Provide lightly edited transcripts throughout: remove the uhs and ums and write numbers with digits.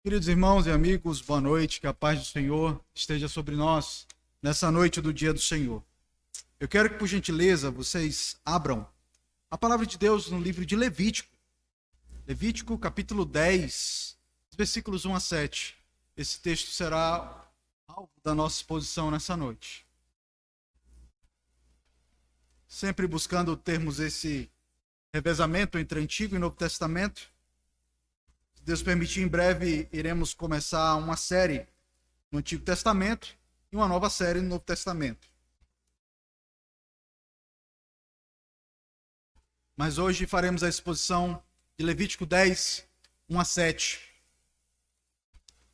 Queridos irmãos e amigos, boa noite, que a paz do Senhor esteja sobre nós nessa noite do dia do Senhor. Eu quero que, por gentileza, vocês abram a palavra de Deus no livro de Levítico. Levítico, capítulo 10, versículos 1 a 7. Esse texto será alvo da nossa exposição nessa noite. Sempre buscando termos esse revezamento entre Antigo e Novo Testamento. Se Deus permitir, em breve iremos começar uma série no Antigo Testamento e uma nova série no Novo Testamento. Mas hoje faremos a exposição de Levítico 10, 1 a 7.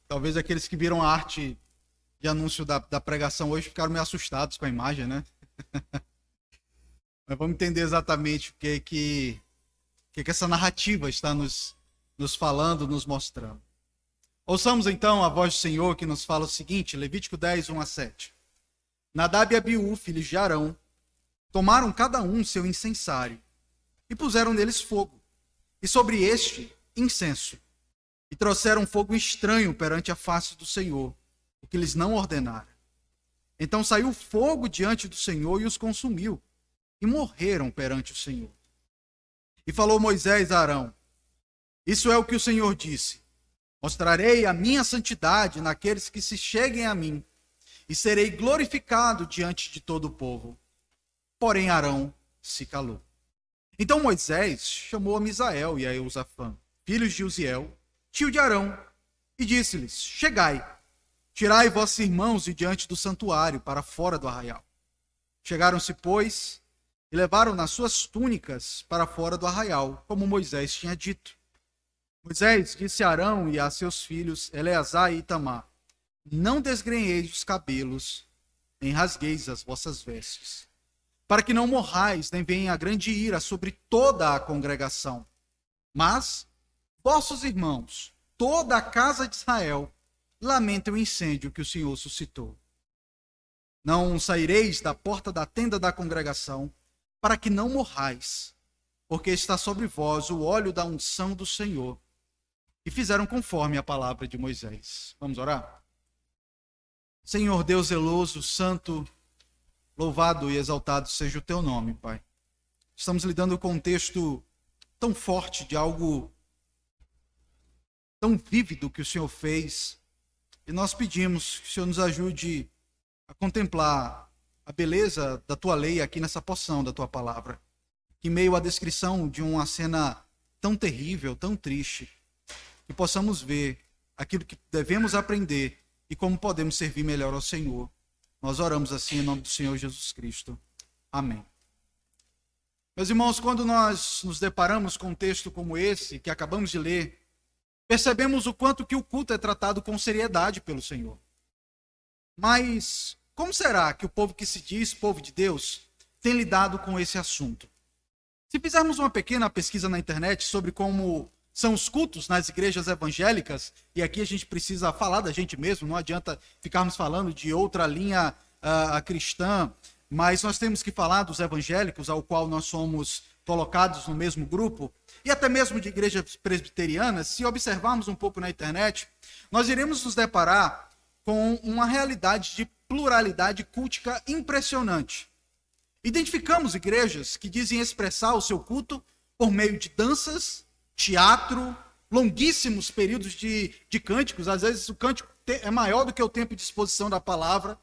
Talvez aqueles que viram a arte de anúncio da pregação hoje ficaram meio assustados com a imagem, né? Mas vamos entender exatamente o que essa narrativa está nos falando, nos mostrando. Ouçamos então a voz do Senhor que nos fala o seguinte, Levítico 10, 1 a 7. Nadab e Abiú, filhos de Arão, tomaram cada um seu incensário e puseram neles fogo, e sobre este incenso, e trouxeram fogo estranho perante a face do Senhor, o que lhes não ordenara. Então saiu fogo diante do Senhor e os consumiu, e morreram perante o Senhor. E falou Moisés a Arão: isso é o que o Senhor disse: mostrarei a minha santidade naqueles que se cheguem a mim, e serei glorificado diante de todo o povo. Porém Arão se calou. Então Moisés chamou a Misael e a Eusafã, filhos de Uziel, tio de Arão, e disse-lhes: chegai, tirai vossos irmãos de diante do santuário para fora do arraial. Chegaram-se, pois, e levaram nas suas túnicas para fora do arraial, como Moisés tinha dito. Moisés disse a Arão e a seus filhos Eleazar e Itamar: não desgrenheis os cabelos, nem rasgueis as vossas vestes, para que não morrais, nem venha a grande ira sobre toda a congregação. Mas vossos irmãos, toda a casa de Israel, lamentem o incêndio que o Senhor suscitou. Não saireis da porta da tenda da congregação, para que não morrais, porque está sobre vós o óleo da unção do Senhor. E fizeram conforme a palavra de Moisés. Vamos orar? Senhor Deus zeloso, santo, louvado e exaltado seja o teu nome, Pai. Estamos lidando com um texto tão forte de algo tão vívido que o Senhor fez. E nós pedimos que o Senhor nos ajude a contemplar a beleza da tua lei aqui nessa porção da tua palavra. Que em meio à descrição de uma cena tão terrível, tão triste, que possamos ver aquilo que devemos aprender e como podemos servir melhor ao Senhor. Nós oramos assim em nome do Senhor Jesus Cristo. Amém. Meus irmãos, quando nós nos deparamos com um texto como esse, que acabamos de ler, percebemos o quanto que o culto é tratado com seriedade pelo Senhor. Mas como será que o povo que se diz povo de Deus tem lidado com esse assunto? Se fizermos uma pequena pesquisa na internet sobre como são os cultos nas igrejas evangélicas, e aqui a gente precisa falar da gente mesmo, não adianta ficarmos falando de outra linha cristã, mas nós temos que falar dos evangélicos, ao qual nós somos colocados no mesmo grupo, e até mesmo de igrejas presbiterianas. Se observarmos um pouco na internet, nós iremos nos deparar com uma realidade de pluralidade cultica impressionante. Identificamos igrejas que dizem expressar o seu culto por meio de danças, teatro, longuíssimos períodos de cânticos. Às vezes o cântico é maior do que o tempo de exposição da palavra.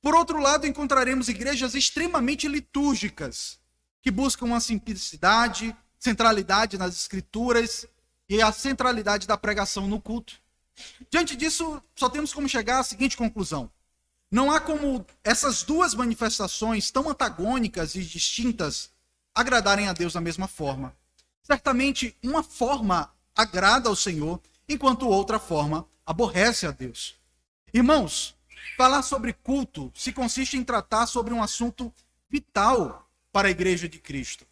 Por outro lado, encontraremos igrejas extremamente litúrgicas, que buscam uma simplicidade, centralidade nas escrituras e a centralidade da pregação no culto. Diante disso, só temos como chegar à seguinte conclusão: não há como essas duas manifestações tão antagônicas e distintas agradarem a Deus da mesma forma. Certamente, uma forma agrada ao Senhor, enquanto outra forma aborrece a Deus. Irmãos, falar sobre culto se consiste em tratar sobre um assunto vital para a igreja de Cristo.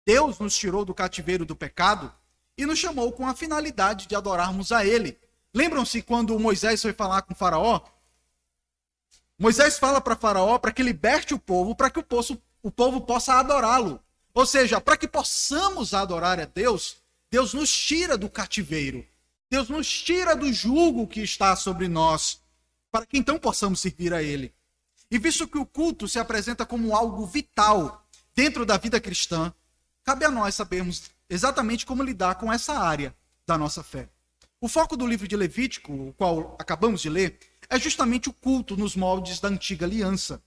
Deus nos tirou do cativeiro do pecado e nos chamou com a finalidade de adorarmos a Ele. Lembram-se quando Moisés foi falar com Faraó? Moisés fala para Faraó para que liberte o povo, para que o povo possa adorá-lo. Ou seja, para que possamos adorar a Deus, Deus nos tira do cativeiro. Deus nos tira do jugo que está sobre nós, para que então possamos servir a Ele. E visto que o culto se apresenta como algo vital dentro da vida cristã, cabe a nós sabermos exatamente como lidar com essa área da nossa fé. O foco do livro de Levítico, o qual acabamos de ler, é justamente o culto nos moldes da antiga aliança.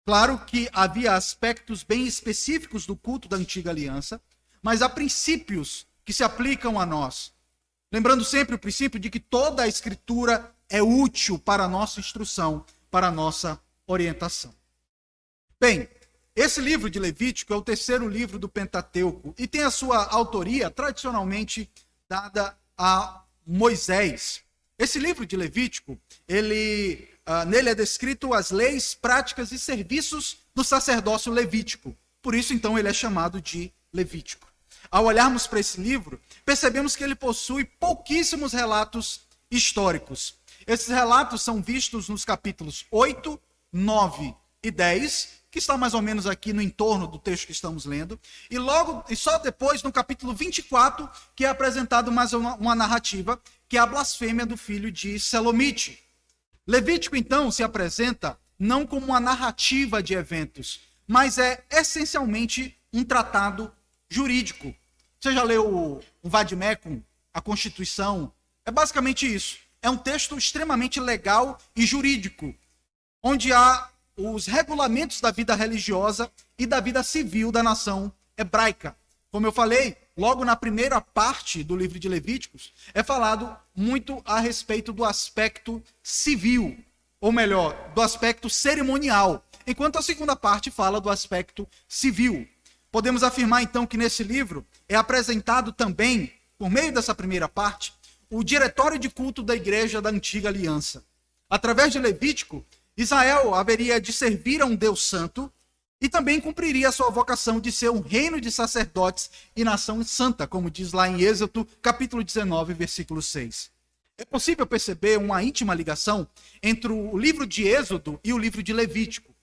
Claro que havia aspectos bem específicos do culto da antiga aliança, mas há princípios que se aplicam a nós. Lembrando sempre o princípio de que toda a escritura é útil para a nossa instrução, para a nossa orientação. Bem, esse livro de Levítico é o terceiro livro do Pentateuco e tem a sua autoria tradicionalmente dada a Moisés. Esse livro de Levítico, nele é descrito as leis, práticas e serviços do sacerdócio levítico. Por isso, então, ele é chamado de Levítico. Ao olharmos para esse livro, percebemos que ele possui pouquíssimos relatos históricos. Esses relatos são vistos nos capítulos 8, 9 e 10, que está mais ou menos aqui no entorno do texto que estamos lendo, e só depois, no capítulo 24, que é apresentado mais uma narrativa, que é a blasfêmia do filho de Selomite. Levítico, então, se apresenta não como uma narrativa de eventos, mas é essencialmente um tratado jurídico. Você já leu o Vademecum, a Constituição? É basicamente isso. É um texto extremamente legal e jurídico, onde há os regulamentos da vida religiosa e da vida civil da nação hebraica. Como eu falei, logo na primeira parte do livro de Levíticos, é falado muito a respeito do aspecto civil, ou melhor, do aspecto cerimonial, enquanto a segunda parte fala do aspecto civil. Podemos afirmar, então, que nesse livro é apresentado também, por meio dessa primeira parte, o diretório de culto da igreja da antiga aliança. Através de Levítico, Israel haveria de servir a um Deus santo e também cumpriria a sua vocação de ser um reino de sacerdotes e nação santa, como diz lá em Êxodo, capítulo 19, versículo 6. É possível perceber uma íntima ligação entre o livro de Êxodo e o livro de Levítico.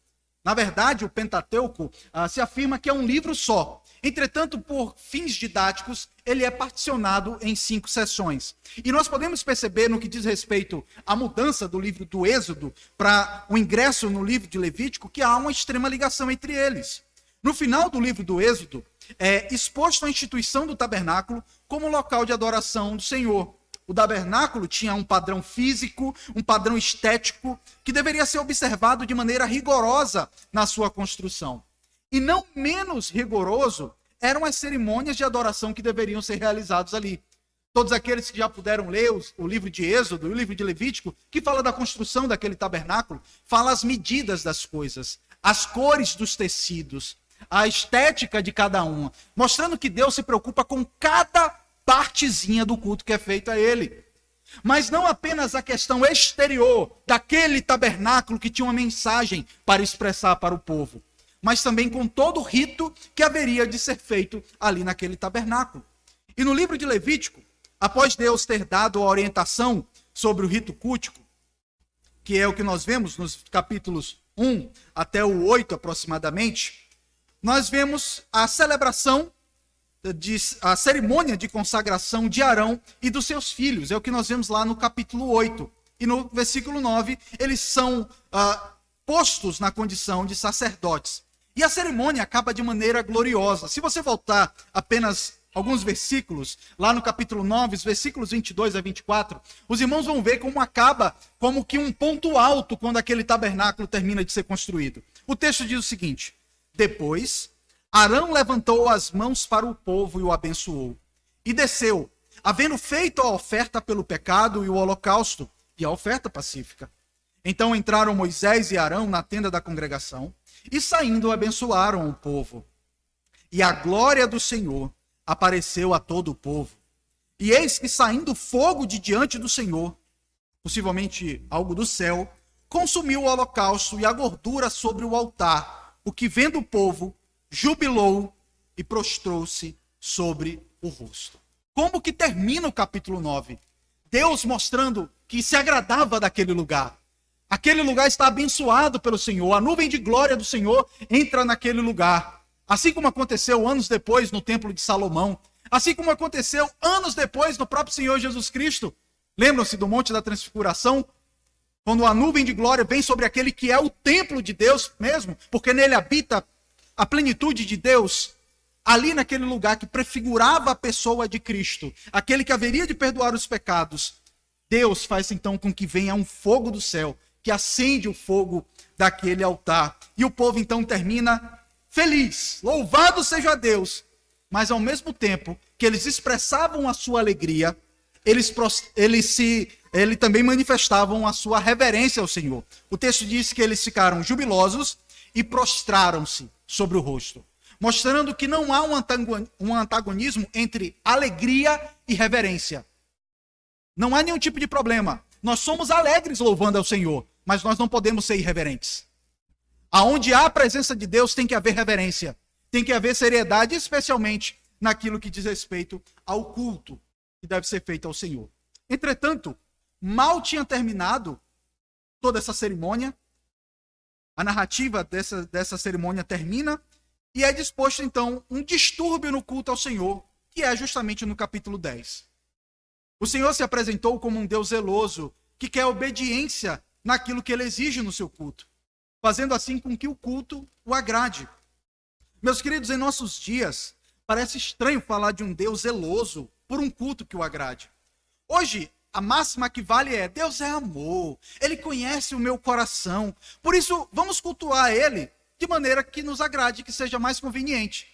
Na verdade, o Pentateuco se afirma que é um livro só. Entretanto, por fins didáticos, ele é particionado em 5 seções. E nós podemos perceber, no que diz respeito à mudança do livro do Êxodo para o ingresso no livro de Levítico, que há uma extrema ligação entre eles. No final do livro do Êxodo, é exposto a instituição do tabernáculo como local de adoração do Senhor. O tabernáculo tinha um padrão físico, um padrão estético, que deveria ser observado de maneira rigorosa na sua construção. E não menos rigoroso eram as cerimônias de adoração que deveriam ser realizadas ali. Todos aqueles que já puderam ler o livro de Êxodo e o livro de Levítico, que fala da construção daquele tabernáculo, fala as medidas das coisas, as cores dos tecidos, a estética de cada uma, mostrando que Deus se preocupa com cada partezinha do culto que é feito a ele. Mas não apenas a questão exterior daquele tabernáculo que tinha uma mensagem para expressar para o povo, mas também com todo o rito que haveria de ser feito ali naquele tabernáculo. E no livro de Levítico, após Deus ter dado a orientação sobre o rito cultico, que é o que nós vemos nos capítulos 1 até o 8 aproximadamente, nós vemos a celebração, a cerimônia de consagração de Arão e dos seus filhos. É o que nós vemos lá no capítulo 8. E no versículo 9, eles são postos na condição de sacerdotes. E a cerimônia acaba de maneira gloriosa. Se você voltar apenas alguns versículos, lá no capítulo 9, os versículos 22 a 24, os irmãos vão ver como acaba como que um ponto alto quando aquele tabernáculo termina de ser construído. O texto diz o seguinte: depois, Arão levantou as mãos para o povo e o abençoou. E desceu, havendo feito a oferta pelo pecado e o holocausto e a oferta pacífica. Então entraram Moisés e Arão na tenda da congregação e saindo abençoaram o povo. E a glória do Senhor apareceu a todo o povo. E eis que saindo fogo de diante do Senhor, possivelmente algo do céu, consumiu o holocausto e a gordura sobre o altar, o que vendo o povo, jubilou e prostrou-se sobre o rosto. Como que termina o capítulo 9? Deus mostrando que se agradava daquele lugar. Aquele lugar está abençoado pelo Senhor. A nuvem de glória do Senhor entra naquele lugar. Assim como aconteceu anos depois no templo de Salomão. Assim como aconteceu anos depois no próprio Senhor Jesus Cristo. Lembram-se do Monte da Transfiguração? Quando a nuvem de glória vem sobre aquele que é o templo de Deus mesmo, porque nele habita a plenitude de Deus, ali naquele lugar que prefigurava a pessoa de Cristo, aquele que haveria de perdoar os pecados, Deus faz então com que venha um fogo do céu, que acende o fogo daquele altar. E o povo então termina feliz, louvado seja Deus. Mas ao mesmo tempo que eles expressavam a sua alegria, eles também manifestavam a sua reverência ao Senhor. O texto diz que eles ficaram jubilosos e prostraram-se sobre o rosto, mostrando que não há um antagonismo entre alegria e reverência. Não há nenhum tipo de problema. Nós somos alegres louvando ao Senhor, mas nós não podemos ser irreverentes. Aonde há a presença de Deus tem que haver reverência, tem que haver seriedade, especialmente naquilo que diz respeito ao culto que deve ser feito ao Senhor. Entretanto, mal tinha terminado toda essa cerimônia, a narrativa dessa cerimônia termina e é disposto então um distúrbio no culto ao Senhor, que é justamente no capítulo 10. O Senhor se apresentou como um Deus zeloso, que quer obediência naquilo que ele exige no seu culto, fazendo assim com que o culto o agrade. Meus queridos, em nossos dias, parece estranho falar de um Deus zeloso por um culto que o agrade. Hoje, a máxima que vale é: Deus é amor, Ele conhece o meu coração, por isso vamos cultuar Ele de maneira que nos agrade, que seja mais conveniente.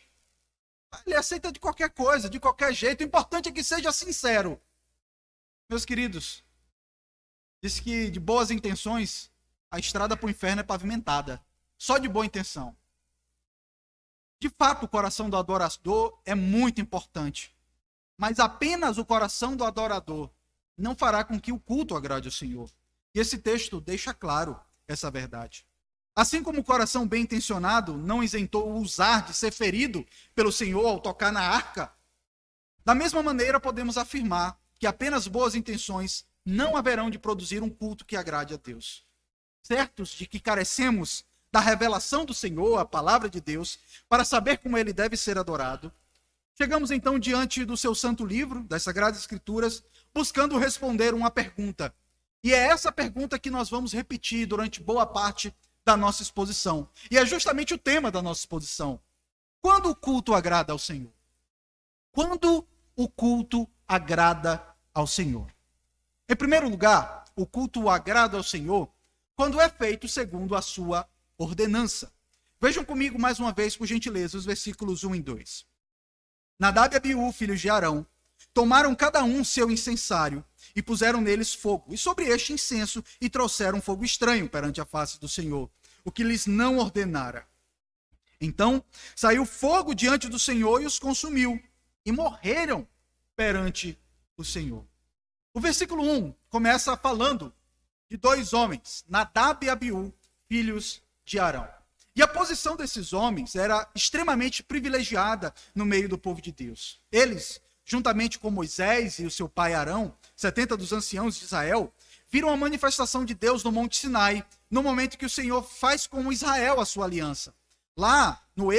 Ele aceita de qualquer coisa, de qualquer jeito, o importante é que seja sincero. Meus queridos, diz que de boas intenções, a estrada para o inferno é pavimentada. Só de boa intenção. De fato, o coração do adorador é muito importante. Mas apenas o coração do adorador não fará com que o culto agrade ao Senhor. E esse texto deixa claro essa verdade. Assim como o coração bem intencionado não isentou o usar de ser ferido pelo Senhor ao tocar na arca, da mesma maneira podemos afirmar que apenas boas intenções não haverão de produzir um culto que agrade a Deus. Certos de que carecemos da revelação do Senhor, a palavra de Deus, para saber como ele deve ser adorado, chegamos então diante do seu santo livro, das Sagradas Escrituras, buscando responder uma pergunta. E é essa pergunta que nós vamos repetir durante boa parte da nossa exposição. E é justamente o tema da nossa exposição. Quando o culto agrada ao Senhor? Quando o culto agrada ao Senhor? Em primeiro lugar, o culto agrada ao Senhor quando é feito segundo a sua ordenança. Vejam comigo mais uma vez, por gentileza, os versículos 1 e 2. Nadab e Abiú, filhos de Arão, tomaram cada um seu incensário e puseram neles fogo, e sobre este incenso e trouxeram fogo estranho perante a face do Senhor, o que lhes não ordenara. Então saiu fogo diante do Senhor e os consumiu, e morreram perante o Senhor. O versículo 1 começa falando de dois homens, Nadab e Abiú, filhos de Arão. E a posição desses homens era extremamente privilegiada no meio do povo de Deus. Eles, juntamente com Moisés e o seu pai Arão, 70 dos anciãos de Israel, viram a manifestação de Deus no Monte Sinai, no momento que o Senhor faz com Israel a sua aliança. Lá no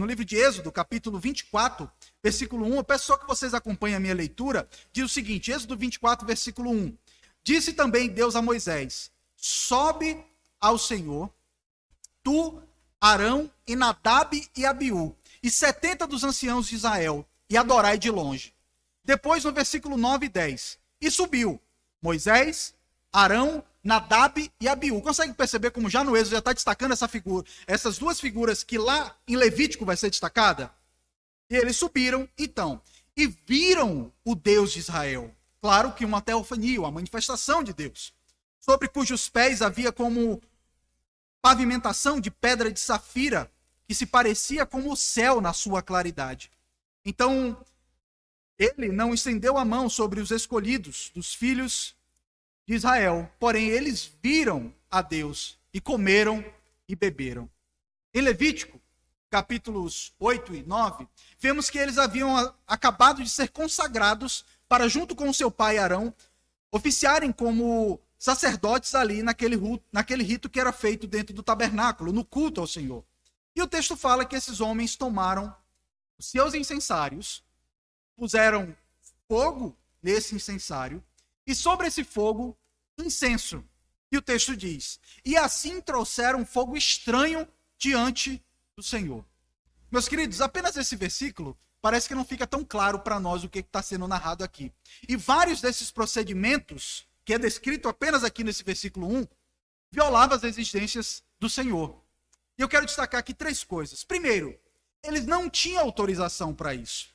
livro de Êxodo, capítulo 24, versículo 1, eu peço só que vocês acompanhem a minha leitura, diz o seguinte, Êxodo 24, versículo 1. Disse também Deus a Moisés: sobe ao Senhor, tu, Arão e Nadab e Abiú, e 70 dos anciãos de Israel, e adorai de longe. Depois, no versículo 9 e 10, e subiu Moisés, Arão, Nadab e Abiú. Consegue perceber como já no Êxodo já está destacando essa figura, essas duas figuras que lá em Levítico vai ser destacada? E eles subiram, então, e viram o Deus de Israel. Claro que uma teofania, uma manifestação de Deus, sobre cujos pés havia como pavimentação de pedra de safira, que se parecia com o céu na sua claridade. Então, ele não estendeu a mão sobre os escolhidos dos filhos de Israel, porém eles viram a Deus e comeram e beberam. Em Levítico, capítulos 8 e 9, vemos que eles haviam acabado de ser consagrados para, junto com o seu pai Arão, oficiarem como sacerdotes ali naquele rito que era feito dentro do tabernáculo, no culto ao Senhor. E o texto fala que esses homens tomaram os seus incensários, puseram fogo nesse incensário e sobre esse fogo, incenso. E o texto diz: e assim trouxeram fogo estranho diante do Senhor. Meus queridos, apenas esse versículo parece que não fica tão claro para nós o que está sendo narrado aqui. E vários desses procedimentos, que é descrito apenas aqui nesse versículo 1, violavam as exigências do Senhor. E eu quero destacar aqui 3 coisas. Primeiro, eles não tinham autorização para isso.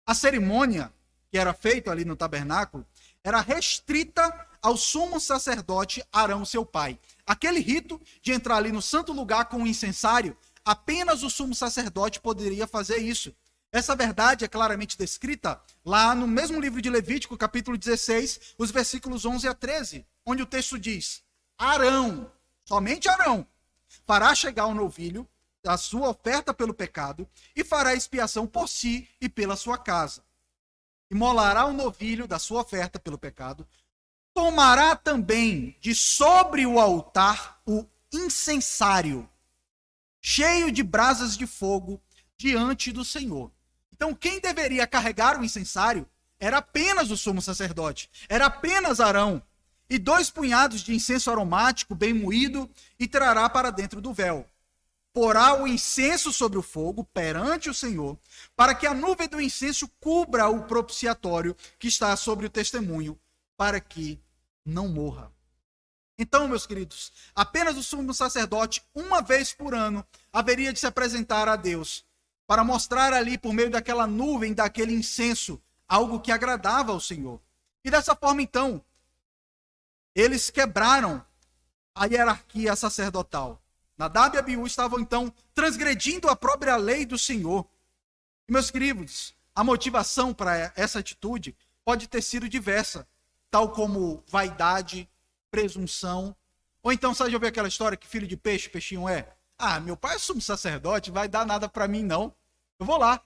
A cerimônia que era feita ali no tabernáculo era restrita ao sumo sacerdote Arão, seu pai. Aquele rito de entrar ali no santo lugar com o incensário, apenas o sumo sacerdote poderia fazer isso. Essa verdade é claramente descrita lá no mesmo livro de Levítico, capítulo 16, os versículos 11 a 13, onde o texto diz: Arão, somente Arão, fará chegar o novilho, a sua oferta pelo pecado, e fará expiação por si e pela sua casa. Imolará o novilho da sua oferta pelo pecado, tomará também de sobre o altar o incensário, cheio de brasas de fogo, diante do Senhor. Então, quem deveria carregar o incensário era apenas o sumo sacerdote, era apenas Arão, e 2 punhados de incenso aromático bem moído, e trará para dentro do véu. Porá o incenso sobre o fogo perante o Senhor, para que a nuvem do incenso cubra o propiciatório que está sobre o testemunho, para que não morra. Então, meus queridos, apenas o sumo sacerdote, uma vez por ano, haveria de se apresentar a Deus, para mostrar ali, por meio daquela nuvem, daquele incenso, algo que agradava ao Senhor. E dessa forma, então, eles quebraram a hierarquia sacerdotal. Nadab e Abiú estavam, então, transgredindo a própria lei do Senhor. E, meus queridos, a motivação para essa atitude pode ter sido diversa, tal como vaidade, presunção, ou então, sabe de ouvir aquela história que filho de peixe, peixinho é? Ah, meu pai é sumo sacerdote, vai dar nada para mim não, eu vou lá.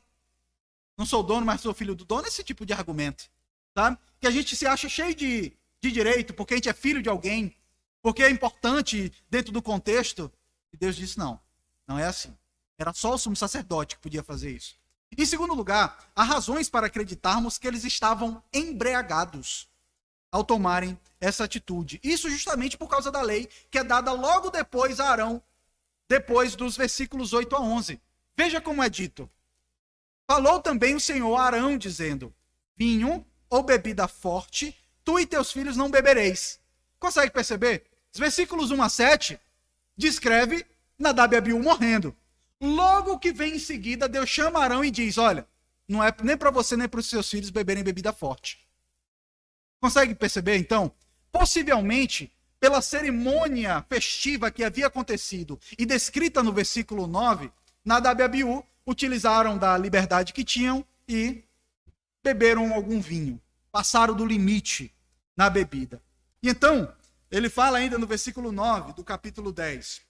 Não sou dono, mas sou filho do dono, esse tipo de argumento, sabe? Que a gente se acha cheio de direito, porque a gente é filho de alguém, porque é importante dentro do contexto. E Deus disse não, não é assim. Era só o sumo sacerdote que podia fazer isso. Em segundo lugar, há razões para acreditarmos que eles estavam embriagados ao tomarem essa atitude. Isso justamente por causa da lei que é dada logo depois a Arão, depois dos versículos 8 a 11. Veja como é dito. Falou também o Senhor a Arão, dizendo: vinho ou bebida forte, tu e teus filhos não bebereis. Consegue perceber? Os versículos 1 a 7 descreve Nadab e Abiú morrendo. Logo que vem em seguida, Deus chama Arão e diz: olha, não é nem para você nem para os seus filhos beberem bebida forte. Consegue perceber, então? Possivelmente, pela cerimônia festiva que havia acontecido e descrita no versículo 9, Nadab e Abiú utilizaram da liberdade que tinham e beberam algum vinho. Passaram do limite na bebida. E então, ele fala ainda no versículo 9 do capítulo 10.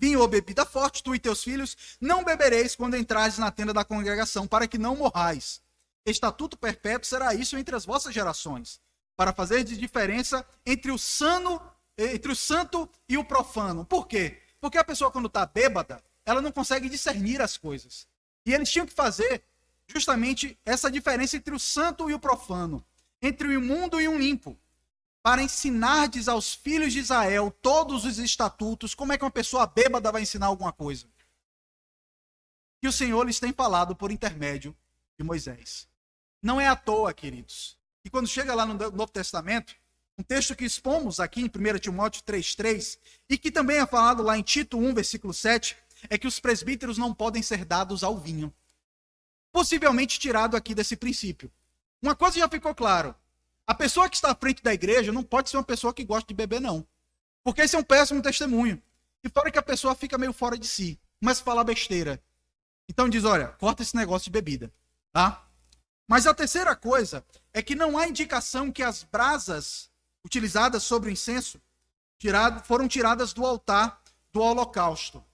Vinho ou bebida forte, tu e teus filhos não bebereis quando entrares na tenda da congregação, para que não morrais. Estatuto perpétuo será isso entre as vossas gerações, para fazer de diferença entre o santo e o profano. Por quê? Porque a pessoa, quando está bêbada, ela não consegue discernir as coisas. E eles tinham que fazer justamente essa diferença entre o santo e o profano, entre o imundo e o limpo, para ensinardes aos filhos de Israel todos os estatutos. Como é que uma pessoa bêbada vai ensinar alguma coisa? Que o Senhor lhes tem falado por intermédio de Moisés. Não é à toa, queridos. E quando chega lá no Novo Testamento, um texto que expomos aqui em 1 Timóteo 3,3, e que também é falado lá em Tito 1, versículo 7, é que os presbíteros não podem ser dados ao vinho. Possivelmente tirado aqui desse princípio. Uma coisa já ficou claro: a pessoa que está à frente da igreja não pode ser uma pessoa que gosta de beber, não. Porque esse é um péssimo testemunho. E fora que a pessoa fica meio fora de si, começa a falar besteira. Então diz: olha, corta esse negócio de bebida, tá? Mas a terceira coisa é que não há indicação que as brasas utilizadas sobre o incenso foram tiradas do altar do holocausto.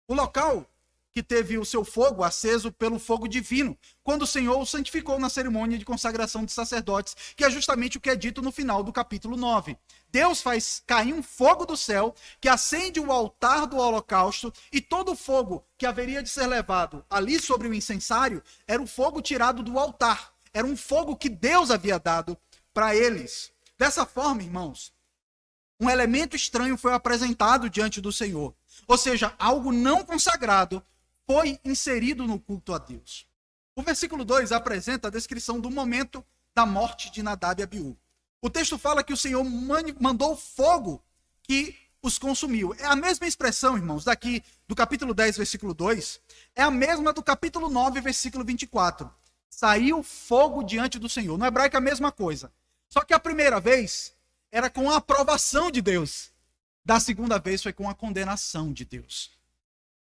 O local que teve o seu fogo aceso pelo fogo divino, quando o Senhor o santificou na cerimônia de consagração de sacerdotes, que é justamente o que é dito no final do capítulo 9. Deus faz cair um fogo do céu que acende o altar do holocausto, e todo o fogo que haveria de ser levado ali sobre o incensário era o fogo tirado do altar. Era um fogo que Deus havia dado para eles. Dessa forma, irmãos, um elemento estranho foi apresentado diante do Senhor. Ou seja, algo não consagrado foi inserido no culto a Deus. O versículo 2 apresenta a descrição do momento da morte de Nadab e Abiú. O texto fala que o Senhor mandou fogo que os consumiu. É a mesma expressão, irmãos, daqui do capítulo 10, versículo 2, é a mesma do capítulo 9, versículo 24. Saiu fogo diante do Senhor. No hebraico é a mesma coisa. Só que a primeira vez era com a aprovação de Deus. Da segunda vez foi com a condenação de Deus.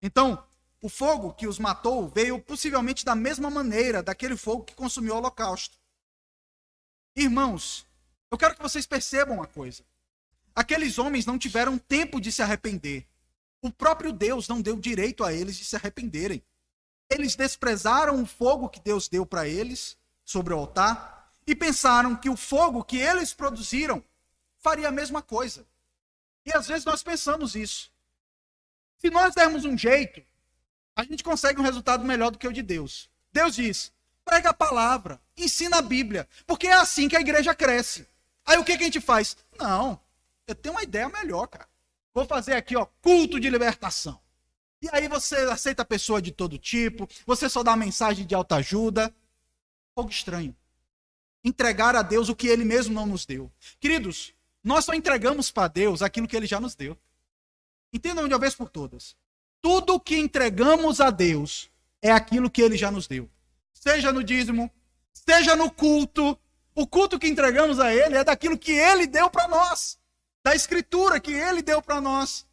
Então, o fogo que os matou veio possivelmente da mesma maneira daquele fogo que consumiu o holocausto. Irmãos, eu quero que vocês percebam uma coisa. Aqueles homens não tiveram tempo de se arrepender. O próprio Deus não deu direito a eles de se arrependerem. Eles desprezaram o fogo que Deus deu para eles sobre o altar e pensaram que o fogo que eles produziram faria a mesma coisa. E às vezes nós pensamos isso. Se nós dermos um jeito, a gente consegue um resultado melhor do que o de Deus. Deus diz: prega a palavra, ensina a Bíblia, porque é assim que a igreja cresce. Aí o que a gente faz? Não, eu tenho uma ideia melhor, cara. Vou fazer aqui, ó, culto de libertação. E aí você aceita a pessoa de todo tipo, você só dá mensagem de autoajuda. Algo estranho. Entregar a Deus o que Ele mesmo não nos deu. Queridos, nós só entregamos para Deus aquilo que Ele já nos deu. Entendam de uma vez por todas. Tudo que entregamos a Deus é aquilo que Ele já nos deu. Seja no dízimo, seja no culto. O culto que entregamos a Ele é daquilo que Ele deu para nós. Da escritura que Ele deu para nós.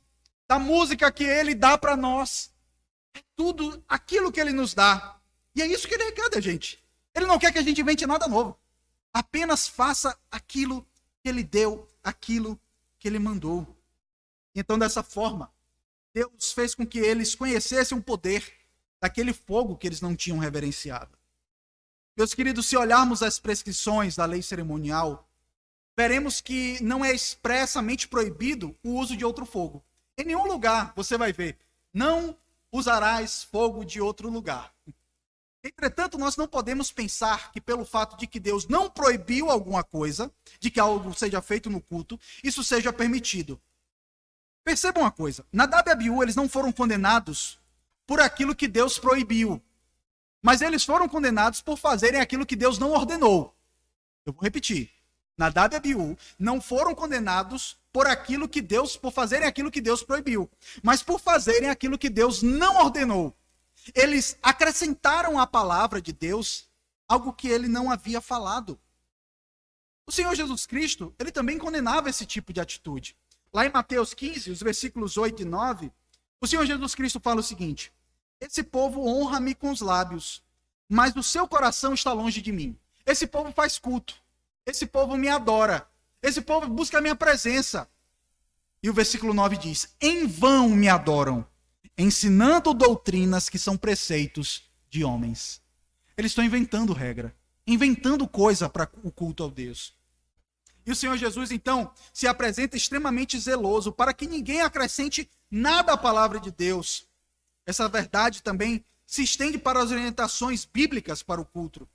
Da música que Ele dá para nós. É tudo aquilo que Ele nos dá. E é isso que Ele quer da gente. Ele não quer que a gente invente nada novo. Apenas faça aquilo que Ele deu, aquilo que Ele mandou. Então, dessa forma, Deus fez com que eles conhecessem o poder daquele fogo que eles não tinham reverenciado. Meus queridos, se olharmos as prescrições da lei cerimonial, veremos que não é expressamente proibido o uso de outro fogo. Em nenhum lugar você vai ver: não usarás fogo de outro lugar. Entretanto, nós não podemos pensar que pelo fato de que Deus não proibiu alguma coisa, de que algo seja feito no culto, isso seja permitido. Percebam uma coisa: Nadab e Abiú, eles não foram condenados por aquilo que Deus proibiu, mas eles foram condenados por fazerem aquilo que Deus não ordenou. Eu vou repetir: Nadab e Abiú não foram condenados por fazerem aquilo que Deus proibiu, mas por fazerem aquilo que Deus não ordenou. Eles acrescentaram à palavra de Deus algo que Ele não havia falado. O Senhor Jesus Cristo, Ele também condenava esse tipo de atitude. Lá em Mateus 15, os versículos 8 e 9, o Senhor Jesus Cristo fala o seguinte: esse povo honra-me com os lábios, mas o seu coração está longe de mim. Esse povo faz culto, esse povo me adora, esse povo busca a minha presença. E o versículo 9 diz: em vão me adoram, ensinando doutrinas que são preceitos de homens. Eles estão inventando regra, inventando coisa para o culto ao Deus. E o Senhor Jesus, então, se apresenta extremamente zeloso para que ninguém acrescente nada à palavra de Deus. Essa verdade também se estende para as orientações bíblicas para o culto.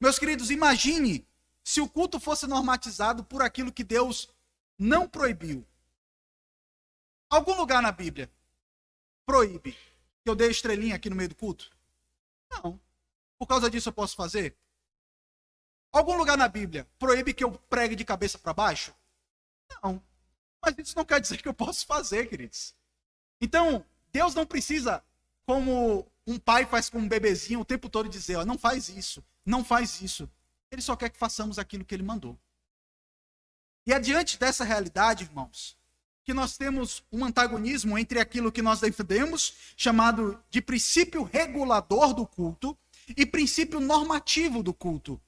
Meus queridos, imagine se o culto fosse normatizado por aquilo que Deus não proibiu. Algum lugar na Bíblia proíbe que eu dê estrelinha aqui no meio do culto? Não. Por causa disso eu posso fazer? Algum lugar na Bíblia proíbe que eu pregue de cabeça para baixo? Não. Mas isso não quer dizer que eu posso fazer, queridos. Então, Deus não precisa, como um pai faz com um bebezinho o tempo todo, dizer: ó, não faz isso, não faz isso. Ele só quer que façamos aquilo que Ele mandou. E adiante dessa realidade, irmãos, que nós temos um antagonismo entre aquilo que nós defendemos, chamado de princípio regulador do culto, e princípio normativo do culto.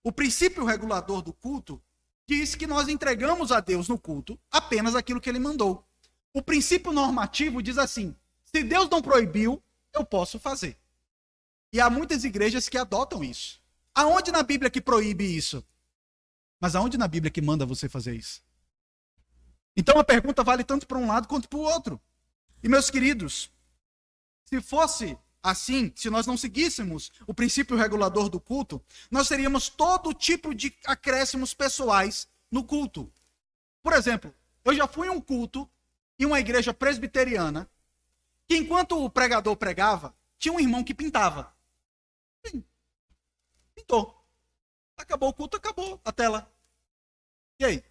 O princípio regulador do culto diz que nós entregamos a Deus no culto apenas aquilo que Ele mandou. O princípio normativo diz assim: se Deus não proibiu, eu posso fazer. E há muitas igrejas que adotam isso. Aonde na Bíblia que proíbe isso? Mas aonde na Bíblia que manda você fazer isso? Então a pergunta vale tanto para um lado quanto para o outro. E meus queridos, se fosse Assim, se nós não seguíssemos o princípio regulador do culto, nós teríamos todo tipo de acréscimos pessoais no culto. Por exemplo, eu já fui em um culto em uma igreja presbiteriana que, enquanto o pregador pregava, tinha um irmão que pintava. Sim, pintou. Acabou o culto, acabou a tela. E aí?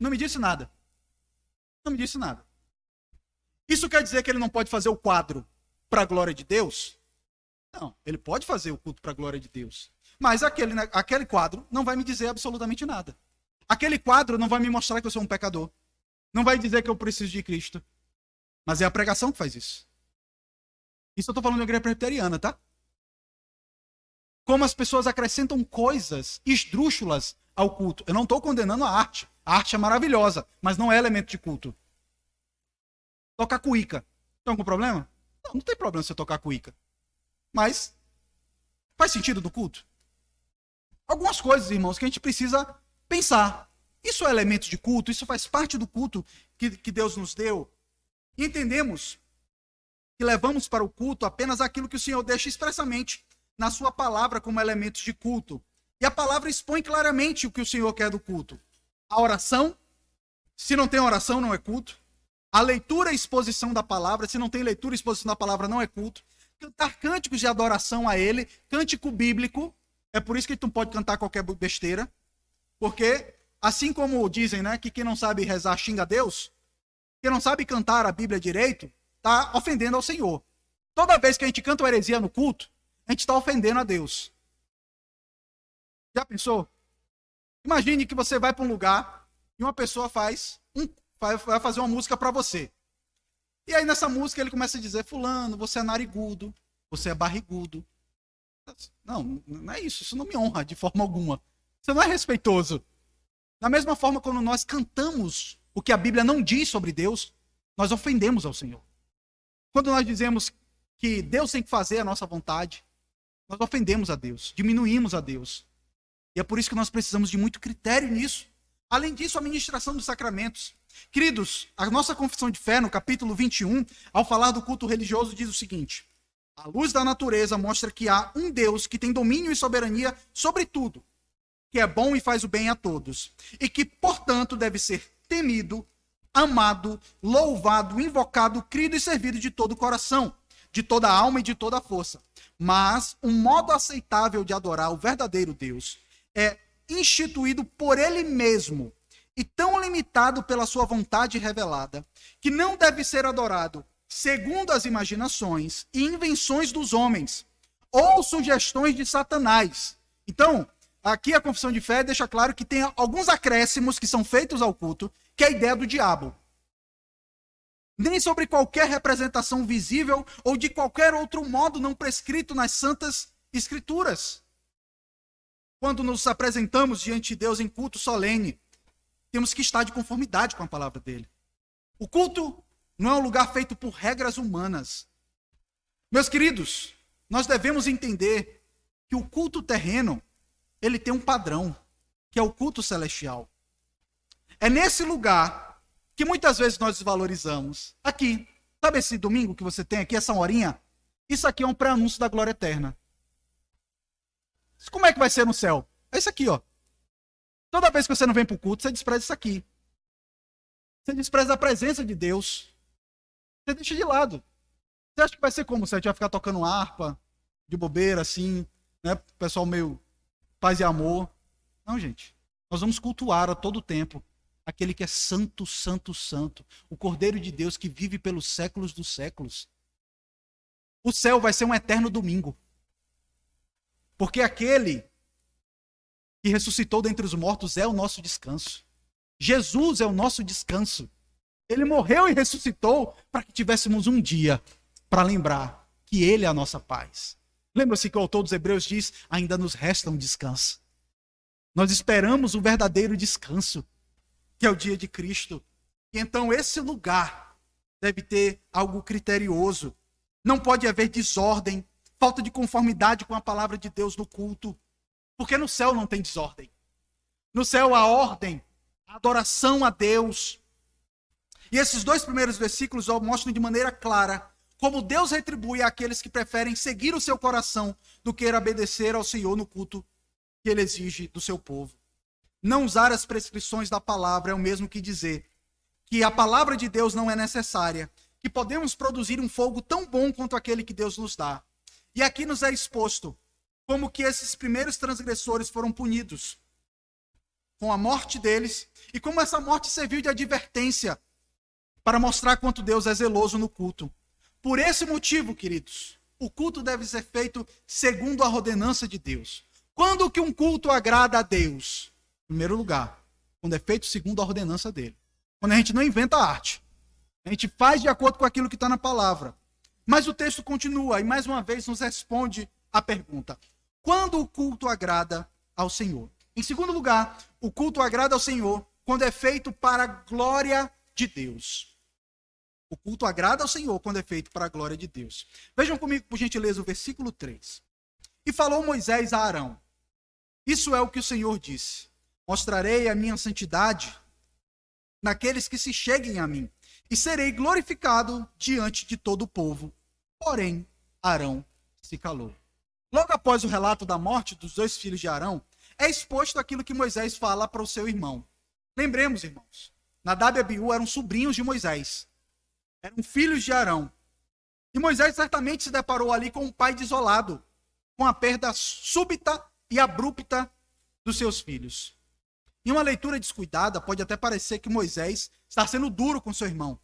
Não me disse nada. Não me disse nada. Isso quer dizer que ele não pode fazer o quadro para a glória de Deus? Não, ele pode fazer o culto para a glória de Deus. Mas aquele quadro não vai me dizer absolutamente nada. Aquele quadro não vai me mostrar que eu sou um pecador. Não vai dizer que eu preciso de Cristo. Mas é a pregação que faz isso. Isso eu estou falando de uma igreja presbiteriana, tá? Como as pessoas acrescentam coisas esdrúxulas ao culto. Eu não estou condenando a arte. A arte é maravilhosa, mas não é elemento de culto. Tocar cuíca. Tem algum problema? Não, não tem problema você tocar cuíca. Mas faz sentido no culto? Algumas coisas, irmãos, que a gente precisa pensar. Isso é elemento de culto? Isso faz parte do culto que Deus nos deu? E entendemos que levamos para o culto apenas aquilo que o Senhor deixa expressamente na sua palavra como elementos de culto. E a palavra expõe claramente o que o Senhor quer do culto. A oração, se não tem oração, não é culto. A leitura e exposição da palavra, se não tem leitura e exposição da palavra, não é culto. Cantar cânticos de adoração a Ele, cântico bíblico, é por isso que tu não pode cantar qualquer besteira, porque, assim como dizem, né, que quem não sabe rezar xinga a Deus, quem não sabe cantar a Bíblia direito, está ofendendo ao Senhor. Toda vez que a gente canta uma heresia no culto, a gente está ofendendo a Deus. Já pensou? Imagine que você vai para um lugar e uma pessoa vai fazer uma música para você. E aí nessa música ele começa a dizer: fulano, você é narigudo, você é barrigudo. Não, não é isso. Isso não me honra de forma alguma. Você não é respeitoso. Da mesma forma, quando nós cantamos o que a Bíblia não diz sobre Deus, nós ofendemos ao Senhor. Quando nós dizemos que Deus tem que fazer a nossa vontade, nós ofendemos a Deus, diminuímos a Deus. E é por isso que nós precisamos de muito critério nisso. Além disso, a ministração dos sacramentos. Queridos, a nossa confissão de fé, no capítulo 21, ao falar do culto religioso, diz o seguinte: a luz da natureza mostra que há um Deus que tem domínio e soberania sobre tudo, que é bom e faz o bem a todos, e que, portanto, deve ser temido, amado, louvado, invocado, crido e servido de todo o coração, de toda a alma e de toda a força. Mas um modo aceitável de adorar o verdadeiro Deus é instituído por Ele mesmo e tão limitado pela sua vontade revelada, que não deve ser adorado segundo as imaginações e invenções dos homens, ou sugestões de Satanás. Então, aqui a confissão de fé deixa claro que tem alguns acréscimos que são feitos ao culto, que é a ideia do diabo. Nem sobre qualquer representação visível ou de qualquer outro modo não prescrito nas santas escrituras. Quando nos apresentamos diante de Deus em culto solene, temos que estar de conformidade com a palavra dele. O culto não é um lugar feito por regras humanas. Meus queridos, nós devemos entender que o culto terreno, ele tem um padrão, que é o culto celestial. É nesse lugar que muitas vezes nós desvalorizamos. Aqui, sabe esse domingo que você tem aqui, essa horinha? Isso aqui é um pré-anúncio da glória eterna. Como é que vai ser no céu? É isso aqui, ó. Toda vez que você não vem para o culto, você despreza isso aqui. Você despreza a presença de Deus. Você deixa de lado. Você acha que vai ser como? Você vai ficar tocando harpa, de bobeira, assim, né? Pessoal meio paz e amor. Não, gente. Nós vamos cultuar a todo tempo aquele que é santo, santo, santo. O Cordeiro de Deus que vive pelos séculos dos séculos. O céu vai ser um eterno domingo. Porque aquele que ressuscitou dentre os mortos é o nosso descanso. Jesus é o nosso descanso. Ele morreu e ressuscitou para que tivéssemos um dia para lembrar que Ele é a nossa paz. Lembra-se que o autor dos Hebreus diz: ainda nos resta um descanso. Nós esperamos o verdadeiro descanso, que é o dia de Cristo. E então esse lugar deve ter algo criterioso. Não pode haver desordem, falta de conformidade com a palavra de Deus no culto. Porque no céu não tem desordem. No céu há ordem, a adoração a Deus. E esses dois primeiros versículos mostram de maneira clara como Deus retribui àqueles que preferem seguir o seu coração do que obedecer ao Senhor no culto que ele exige do seu povo. Não usar as prescrições da palavra é o mesmo que dizer que a palavra de Deus não é necessária, que podemos produzir um fogo tão bom quanto aquele que Deus nos dá. E aqui nos é exposto como que esses primeiros transgressores foram punidos com a morte deles, e como essa morte serviu de advertência para mostrar quanto Deus é zeloso no culto. Por esse motivo, queridos, o culto deve ser feito segundo a ordenança de Deus. Quando que um culto agrada a Deus? Em primeiro lugar, quando é feito segundo a ordenança dele. Quando a gente não inventa arte. A gente faz de acordo com aquilo que está na palavra. Mas o texto continua e mais uma vez nos responde a pergunta: quando o culto agrada ao Senhor? Em segundo lugar, o culto agrada ao Senhor quando é feito para a glória de Deus. O culto agrada ao Senhor quando é feito para a glória de Deus. Vejam comigo, por gentileza, o versículo 3. E falou Moisés a Arão: isso é o que o Senhor disse: mostrarei a minha santidade naqueles que se cheguem a mim, e serei glorificado diante de todo o povo. Porém, Arão se calou. Logo após o relato da morte dos dois filhos de Arão, é exposto aquilo que Moisés fala para o seu irmão. Lembremos, irmãos, Nadab e Abiú eram sobrinhos de Moisés. Eram filhos de Arão. E Moisés certamente se deparou ali com um pai desolado, com a perda súbita e abrupta dos seus filhos. Em uma leitura descuidada, pode até parecer que Moisés está sendo duro com seu irmão.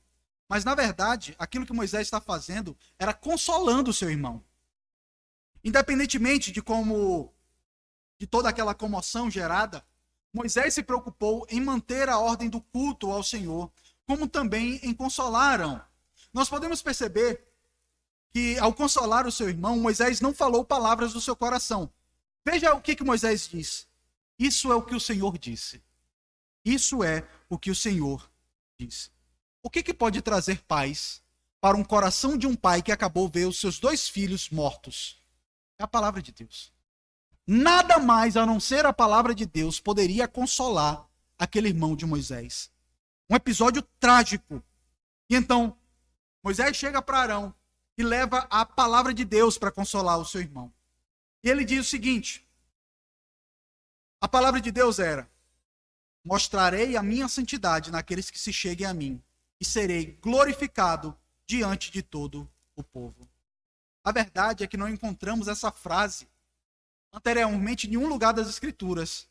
Mas, na verdade, aquilo que Moisés está fazendo era consolando o seu irmão. Independentemente de toda aquela comoção gerada, Moisés se preocupou em manter a ordem do culto ao Senhor, como também em consolar Arão. Nós podemos perceber que, ao consolar o seu irmão, Moisés não falou palavras do seu coração. Veja o que Moisés diz. Isso é o que o Senhor disse. Isso é o que o Senhor disse. O que pode trazer paz para um coração de um pai que acabou de ver os seus dois filhos mortos? É a palavra de Deus. Nada mais a não ser a palavra de Deus poderia consolar aquele irmão de Moisés. Um episódio trágico. E então, Moisés chega para Arão e leva a palavra de Deus para consolar o seu irmão. E ele diz o seguinte: a palavra de Deus era: mostrarei a minha santidade naqueles que se cheguem a mim, e serei glorificado diante de todo o povo. A verdade é que não encontramos essa frase anteriormente em nenhum lugar das Escrituras.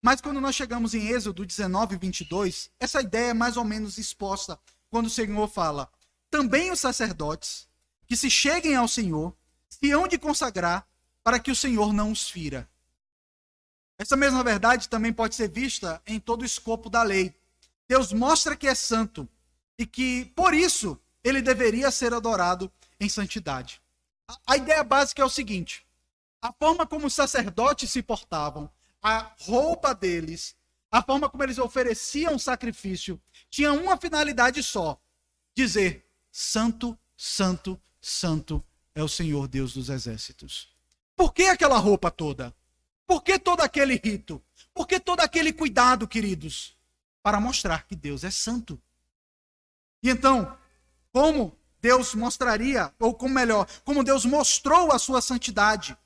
Mas quando nós chegamos em Êxodo 19, 22, essa ideia é mais ou menos exposta quando o Senhor fala: também os sacerdotes que se cheguem ao Senhor se hão de consagrar para que o Senhor não os fira. Essa mesma verdade também pode ser vista em todo o escopo da lei. Deus mostra que é santo e que, por isso, ele deveria ser adorado em santidade. A ideia básica é o seguinte: a forma como os sacerdotes se portavam, a roupa deles, a forma como eles ofereciam sacrifício, tinha uma finalidade só: dizer: santo, santo, santo é o Senhor Deus dos exércitos. Por que aquela roupa toda? Por que todo aquele rito? Por que todo aquele cuidado, queridos? Para mostrar que Deus é santo. E então, como Deus mostraria, ou como melhor, como Deus mostrou a sua santidade,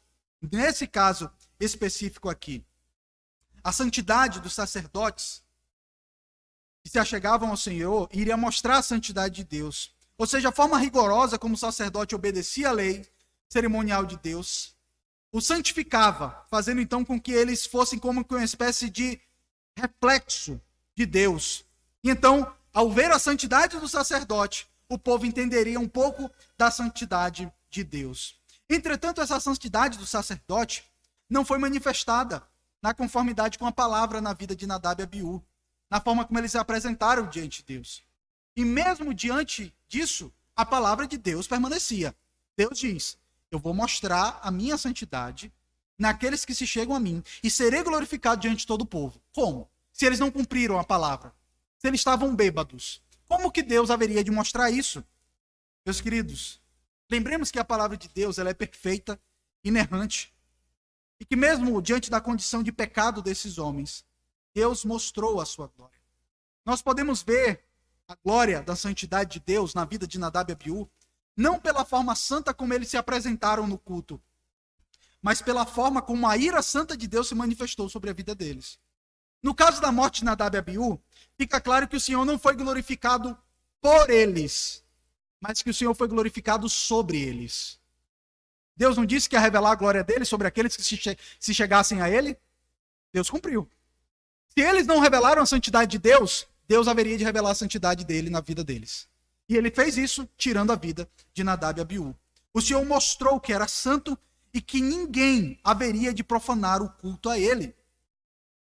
nesse caso específico aqui, a santidade dos sacerdotes que se achegavam ao Senhor iria mostrar a santidade de Deus. Ou seja, a forma rigorosa como o sacerdote obedecia à lei cerimonial de Deus o santificava, fazendo então com que eles fossem como uma espécie de reflexo de Deus. E então, ao ver a santidade do sacerdote, o povo entenderia um pouco da santidade de Deus. Entretanto, essa santidade do sacerdote não foi manifestada na conformidade com a palavra na vida de Nadab e Abiú, na forma como eles se apresentaram diante de Deus. E mesmo diante disso, a palavra de Deus permanecia. Deus diz: eu vou mostrar a minha santidade naqueles que se chegam a mim e serei glorificado diante de todo o povo. Como? Se eles não cumpriram a palavra, se eles estavam bêbados, como que Deus haveria de mostrar isso? Meus queridos, lembremos que a palavra de Deus ela é perfeita, inerrante, e que mesmo diante da condição de pecado desses homens, Deus mostrou a sua glória. Nós podemos ver a glória da santidade de Deus na vida de Nadab e Abiú não pela forma santa como eles se apresentaram no culto, mas pela forma como a ira santa de Deus se manifestou sobre a vida deles. No caso da morte de Nadab e Abiú, fica claro que o Senhor não foi glorificado por eles, mas que o Senhor foi glorificado sobre eles. Deus não disse que ia revelar a glória dele sobre aqueles que se chegassem a ele? Deus cumpriu. Se eles não revelaram a santidade de Deus, Deus haveria de revelar a santidade dele na vida deles. E ele fez isso tirando a vida de Nadab e Abiú. O Senhor mostrou que era santo e que ninguém haveria de profanar o culto a ele.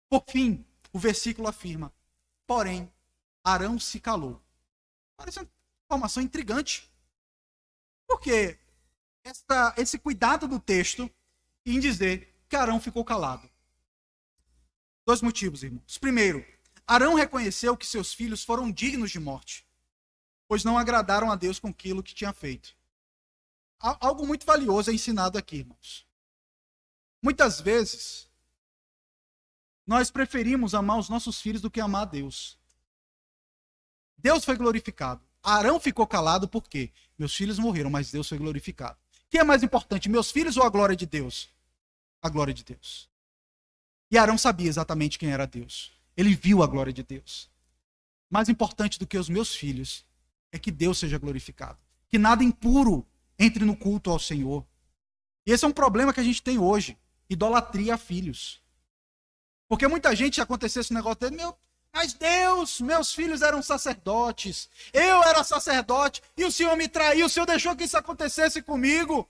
Por fim, o versículo afirma: porém, Arão se calou. Parece uma informação intrigante. Por quê? Esse cuidado do texto em dizer que Arão ficou calado. Dois motivos, irmãos. Primeiro, Arão reconheceu que seus filhos foram dignos de morte, pois não agradaram a Deus com aquilo que tinha feito. Algo muito valioso é ensinado aqui, irmãos. Muitas vezes, nós preferimos amar os nossos filhos do que amar a Deus. Deus foi glorificado. Arão ficou calado porque meus filhos morreram, mas Deus foi glorificado. O que é mais importante, meus filhos ou a glória de Deus? A glória de Deus. E Arão sabia exatamente quem era Deus. Ele viu a glória de Deus. Mais importante do que os meus filhos é que Deus seja glorificado. Que nada impuro entre no culto ao Senhor. E esse é um problema que a gente tem hoje. Idolatria a filhos. Porque muita gente, se acontecesse esse negócio dele, mas Deus, meus filhos eram sacerdotes, eu era sacerdote, e o Senhor me traiu, o Senhor deixou que isso acontecesse comigo.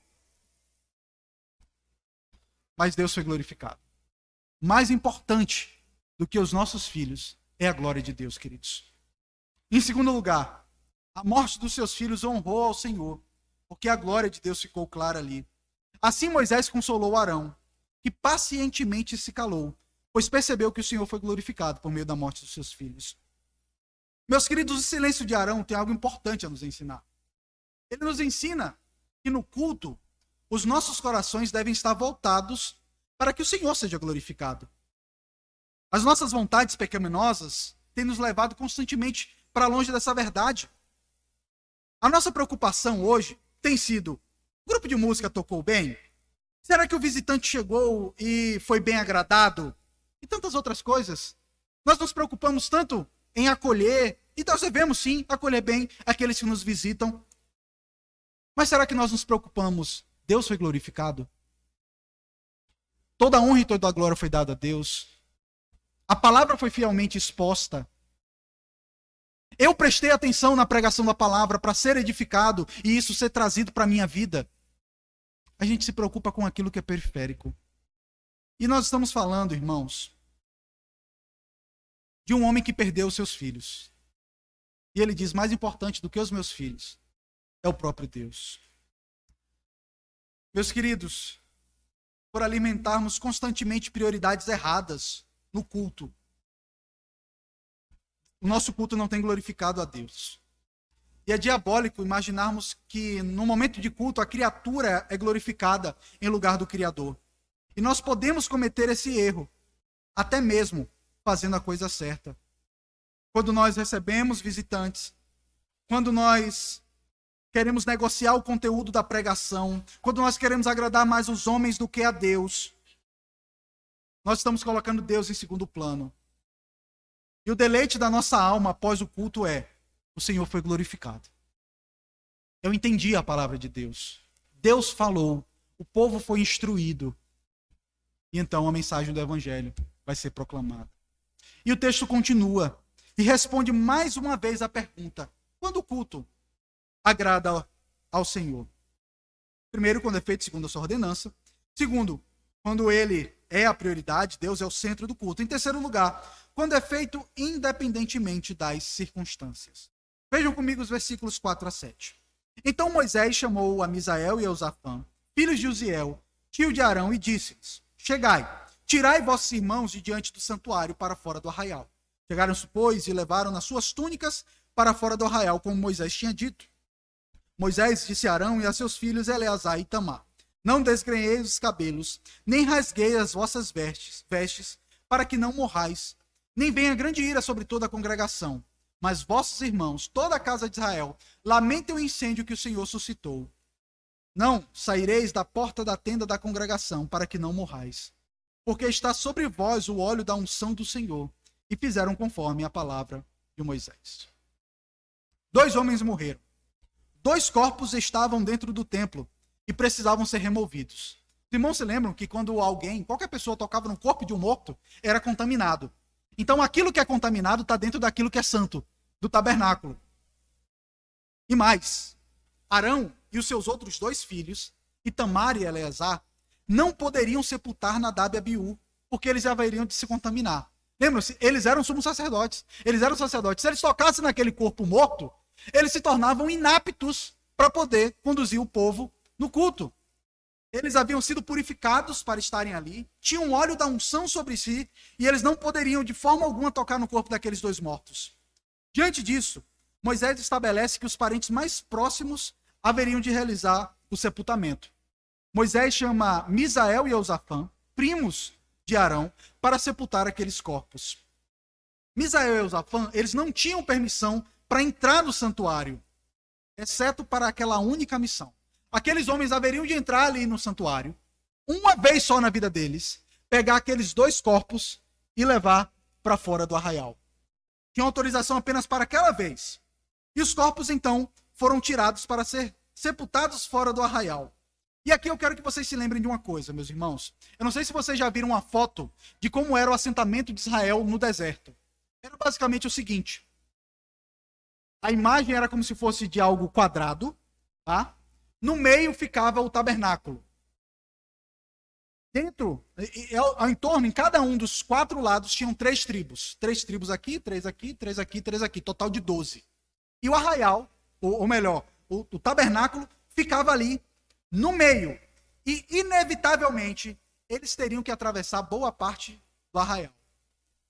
Mas Deus foi glorificado. Mais importante do que os nossos filhos é a glória de Deus, queridos. Em segundo lugar, a morte dos seus filhos honrou ao Senhor, porque a glória de Deus ficou clara ali. Assim Moisés consolou Arão, que pacientemente se calou, pois percebeu que o Senhor foi glorificado por meio da morte dos seus filhos. Meus queridos, o silêncio de Arão tem algo importante a nos ensinar. Ele nos ensina que no culto, os nossos corações devem estar voltados para que o Senhor seja glorificado. As nossas vontades pecaminosas têm nos levado constantemente para longe dessa verdade. A nossa preocupação hoje tem sido: o grupo de música tocou bem? Será que o visitante chegou e foi bem agradado? E tantas outras coisas. Nós nos preocupamos tanto em acolher, e nós devemos sim acolher bem aqueles que nos visitam. Mas será que nós nos preocupamos? Deus foi glorificado? Toda a honra e toda a glória foi dada a Deus. A palavra foi fielmente exposta. Eu prestei atenção na pregação da palavra para ser edificado e isso ser trazido para a minha vida. A gente se preocupa com aquilo que é periférico. E nós estamos falando, irmãos, de um homem que perdeu seus filhos. E ele diz: mais importante do que os meus filhos é o próprio Deus. Meus queridos, por alimentarmos constantemente prioridades erradas no culto, o nosso culto não tem glorificado a Deus. E é diabólico imaginarmos que no momento de culto a criatura é glorificada em lugar do Criador. E nós podemos cometer esse erro, até mesmo fazendo a coisa certa. Quando nós recebemos visitantes, quando nós queremos negociar o conteúdo da pregação, quando nós queremos agradar mais os homens do que a Deus, nós estamos colocando Deus em segundo plano. E o deleite da nossa alma após o culto é: o Senhor foi glorificado. Eu entendi a palavra de Deus. Deus falou, o povo foi instruído. E então a mensagem do Evangelho vai ser proclamada. E o texto continua e responde mais uma vez a pergunta: quando o culto agrada ao Senhor? Primeiro, quando é feito segundo a sua ordenança. Segundo, quando ele é a prioridade, Deus é o centro do culto. Em terceiro lugar, quando é feito independentemente das circunstâncias. Vejam comigo os versículos 4 a 7. Então Moisés chamou a Misael e a Eusafã, filhos de Uziel, tio de Arão, e disse-lhes: chegai, tirai vossos irmãos de diante do santuário para fora do arraial. Chegaram-se, pois, e levaram nas suas túnicas para fora do arraial, como Moisés tinha dito. Moisés disse a Arão e a seus filhos Eleazar e Itamar: não desgrenheis os cabelos, nem rasgueis as vossas vestes, para que não morrais, nem venha grande ira sobre toda a congregação, Mas vossos irmãos, toda a casa de Israel, lamentem o incêndio que o Senhor suscitou. Não saireis da porta da tenda da congregação, para que não morrais. Porque está sobre vós o óleo da unção do Senhor. E fizeram conforme a palavra de Moisés. 2 homens morreram. 2 corpos estavam dentro do templo e precisavam ser removidos. Os irmãos se lembram que quando qualquer pessoa tocava no corpo de um morto, era contaminado. Então aquilo que é contaminado está dentro daquilo que é santo, do tabernáculo. E mais, Arão e os seus outros 2 filhos, Itamar e Eleazar, não poderiam sepultar Nadab e Abiú, porque eles haveriam de se contaminar. Lembram-se? Eles eram sumos sacerdotes. Eles eram sacerdotes. Se eles tocassem naquele corpo morto, eles se tornavam inaptos para poder conduzir o povo no culto. Eles haviam sido purificados para estarem ali, tinham óleo da unção sobre si, e eles não poderiam de forma alguma tocar no corpo daqueles 2 mortos. Diante disso, Moisés estabelece que os parentes mais próximos haveriam de realizar o sepultamento. Moisés chama Misael e Eusafã, primos de Arão, para sepultar aqueles corpos. Misael e Eusafã, eles não tinham permissão para entrar no santuário, exceto para aquela única missão. Aqueles homens haveriam de entrar ali no santuário, uma vez só na vida deles, pegar aqueles 2 corpos e levar para fora do arraial. Tinham autorização apenas para aquela vez. E os corpos, então, foram tirados para ser sepultados fora do arraial. E aqui eu quero que vocês se lembrem de uma coisa, meus irmãos. Eu não sei se vocês já viram uma foto de como era o assentamento de Israel no deserto. Era basicamente o seguinte. A imagem era como se fosse de algo quadrado, tá? No meio ficava o tabernáculo. Dentro, ao entorno, em cada um dos 4 lados, tinham 3 tribos. 3 tribos aqui, 3 aqui, 3 aqui, 3 aqui. Total de 12. E o arraial, ou melhor, o tabernáculo, ficava ali no meio. E, inevitavelmente, eles teriam que atravessar boa parte do arraial.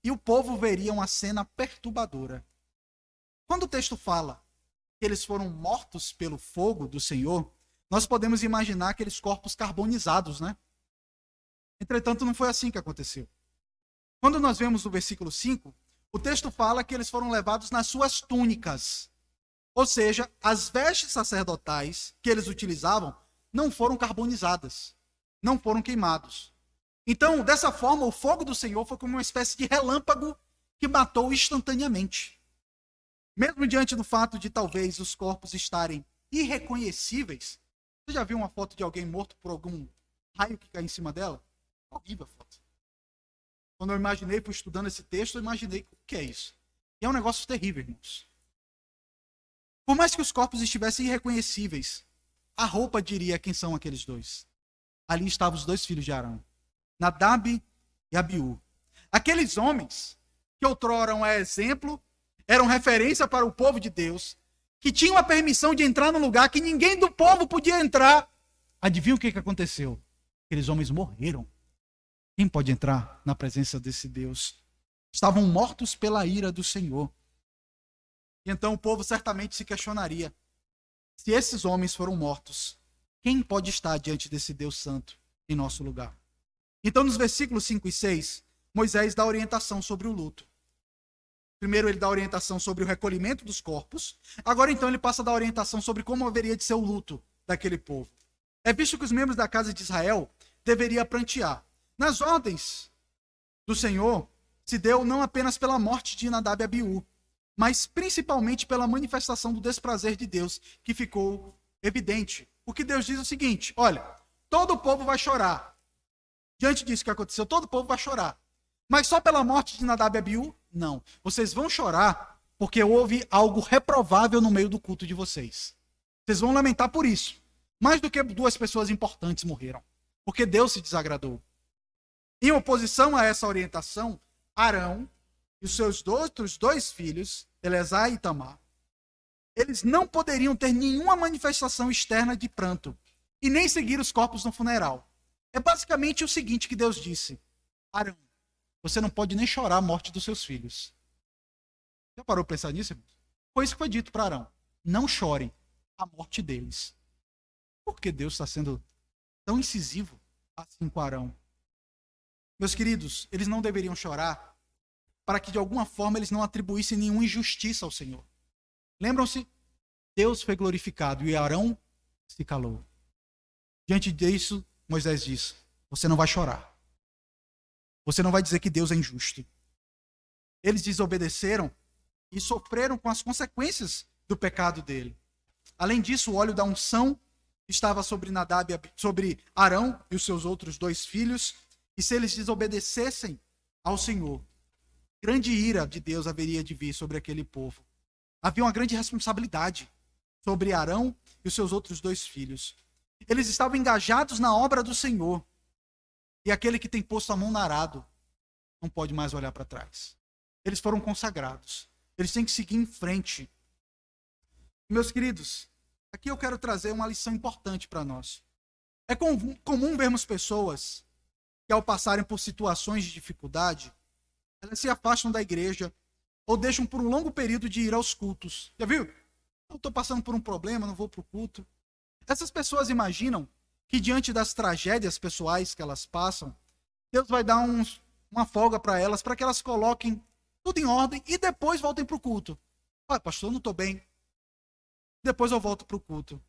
E o povo veria uma cena perturbadora. Quando o texto fala que eles foram mortos pelo fogo do Senhor, nós podemos imaginar aqueles corpos carbonizados, né? Entretanto, não foi assim que aconteceu. Quando nós vemos o versículo 5, o texto fala que eles foram levados nas suas túnicas. Ou seja, as vestes sacerdotais que eles utilizavam não foram carbonizadas, não foram queimados. Então, dessa forma, o fogo do Senhor foi como uma espécie de relâmpago que matou instantaneamente. Mesmo diante do fato de talvez os corpos estarem irreconhecíveis. Você já viu uma foto de alguém morto por algum raio que cai em cima dela? Horrível a foto. Quando eu imaginei, fui estudando esse texto, eu imaginei o que é isso. E é um negócio terrível, irmãos. Por mais que os corpos estivessem irreconhecíveis, a roupa diria quem são aqueles 2. Ali estavam os 2 filhos de Arão, Nadab e Abiú. Aqueles homens que outrora eram exemplo, eram referência para o povo de Deus, que tinham a permissão de entrar no lugar que ninguém do povo podia entrar. Adivinha o que aconteceu? Aqueles homens morreram. Quem pode entrar na presença desse Deus? Estavam mortos pela ira do Senhor. E então o povo certamente se questionaria: se esses homens foram mortos, quem pode estar diante desse Deus santo em nosso lugar? Então, nos versículos 5 e 6, Moisés dá orientação sobre o luto. Primeiro ele dá orientação sobre o recolhimento dos corpos. Agora então ele passa a dar orientação sobre como haveria de ser o luto daquele povo. É visto que os membros da casa de Israel deveriam prantear. Nas ordens do Senhor se deu não apenas pela morte de Nadab e Abiú, mas principalmente pela manifestação do desprazer de Deus, que ficou evidente. O que Deus diz é o seguinte: olha, todo o povo vai chorar. Diante disso que aconteceu, todo o povo vai chorar. Mas só pela morte de Nadab e Abiú? Não. Vocês vão chorar porque houve algo reprovável no meio do culto de vocês. Vocês vão lamentar por isso. Mais do que 2 pessoas importantes morreram. Porque Deus se desagradou. Em oposição a essa orientação, Arão e os seus outros 2 filhos, Eleazar e Itamar, eles não poderiam ter nenhuma manifestação externa de pranto e nem seguir os corpos no funeral. É basicamente o seguinte que Deus disse: Arão, você não pode nem chorar a morte dos seus filhos. Já parou para pensar nisso, irmãos? Foi isso que foi dito para Arão: não chore a morte deles. Por que Deus está sendo tão incisivo assim com Arão? Meus queridos, eles não deveriam chorar para que de alguma forma eles não atribuíssem nenhuma injustiça ao Senhor. Lembram-se? Deus foi glorificado e Arão se calou. Diante disso, Moisés disse: você não vai chorar. Você não vai dizer que Deus é injusto. Eles desobedeceram e sofreram com as consequências do pecado dele. Além disso, o óleo da unção estava sobre Nadab, sobre Arão e os seus outros 2 filhos, e se eles desobedecessem ao Senhor, grande ira de Deus haveria de vir sobre aquele povo. Havia uma grande responsabilidade sobre Arão e os seus outros 2 filhos. Eles estavam engajados na obra do Senhor, e aquele que tem posto a mão no arado não pode mais olhar para trás. Eles foram consagrados. Eles têm que seguir em frente. Meus queridos, aqui eu quero trazer uma lição importante para nós. É comum vermos pessoas que, ao passarem por situações de dificuldade, elas se afastam da igreja ou deixam por um longo período de ir aos cultos. Já viu? Eu estou passando por um problema, não vou para o culto. Essas pessoas imaginam que, diante das tragédias pessoais que elas passam, Deus vai dar uma folga para elas, para que elas coloquem tudo em ordem e depois voltem para o culto. Ah, pastor, eu não estou bem. Depois eu volto para o culto.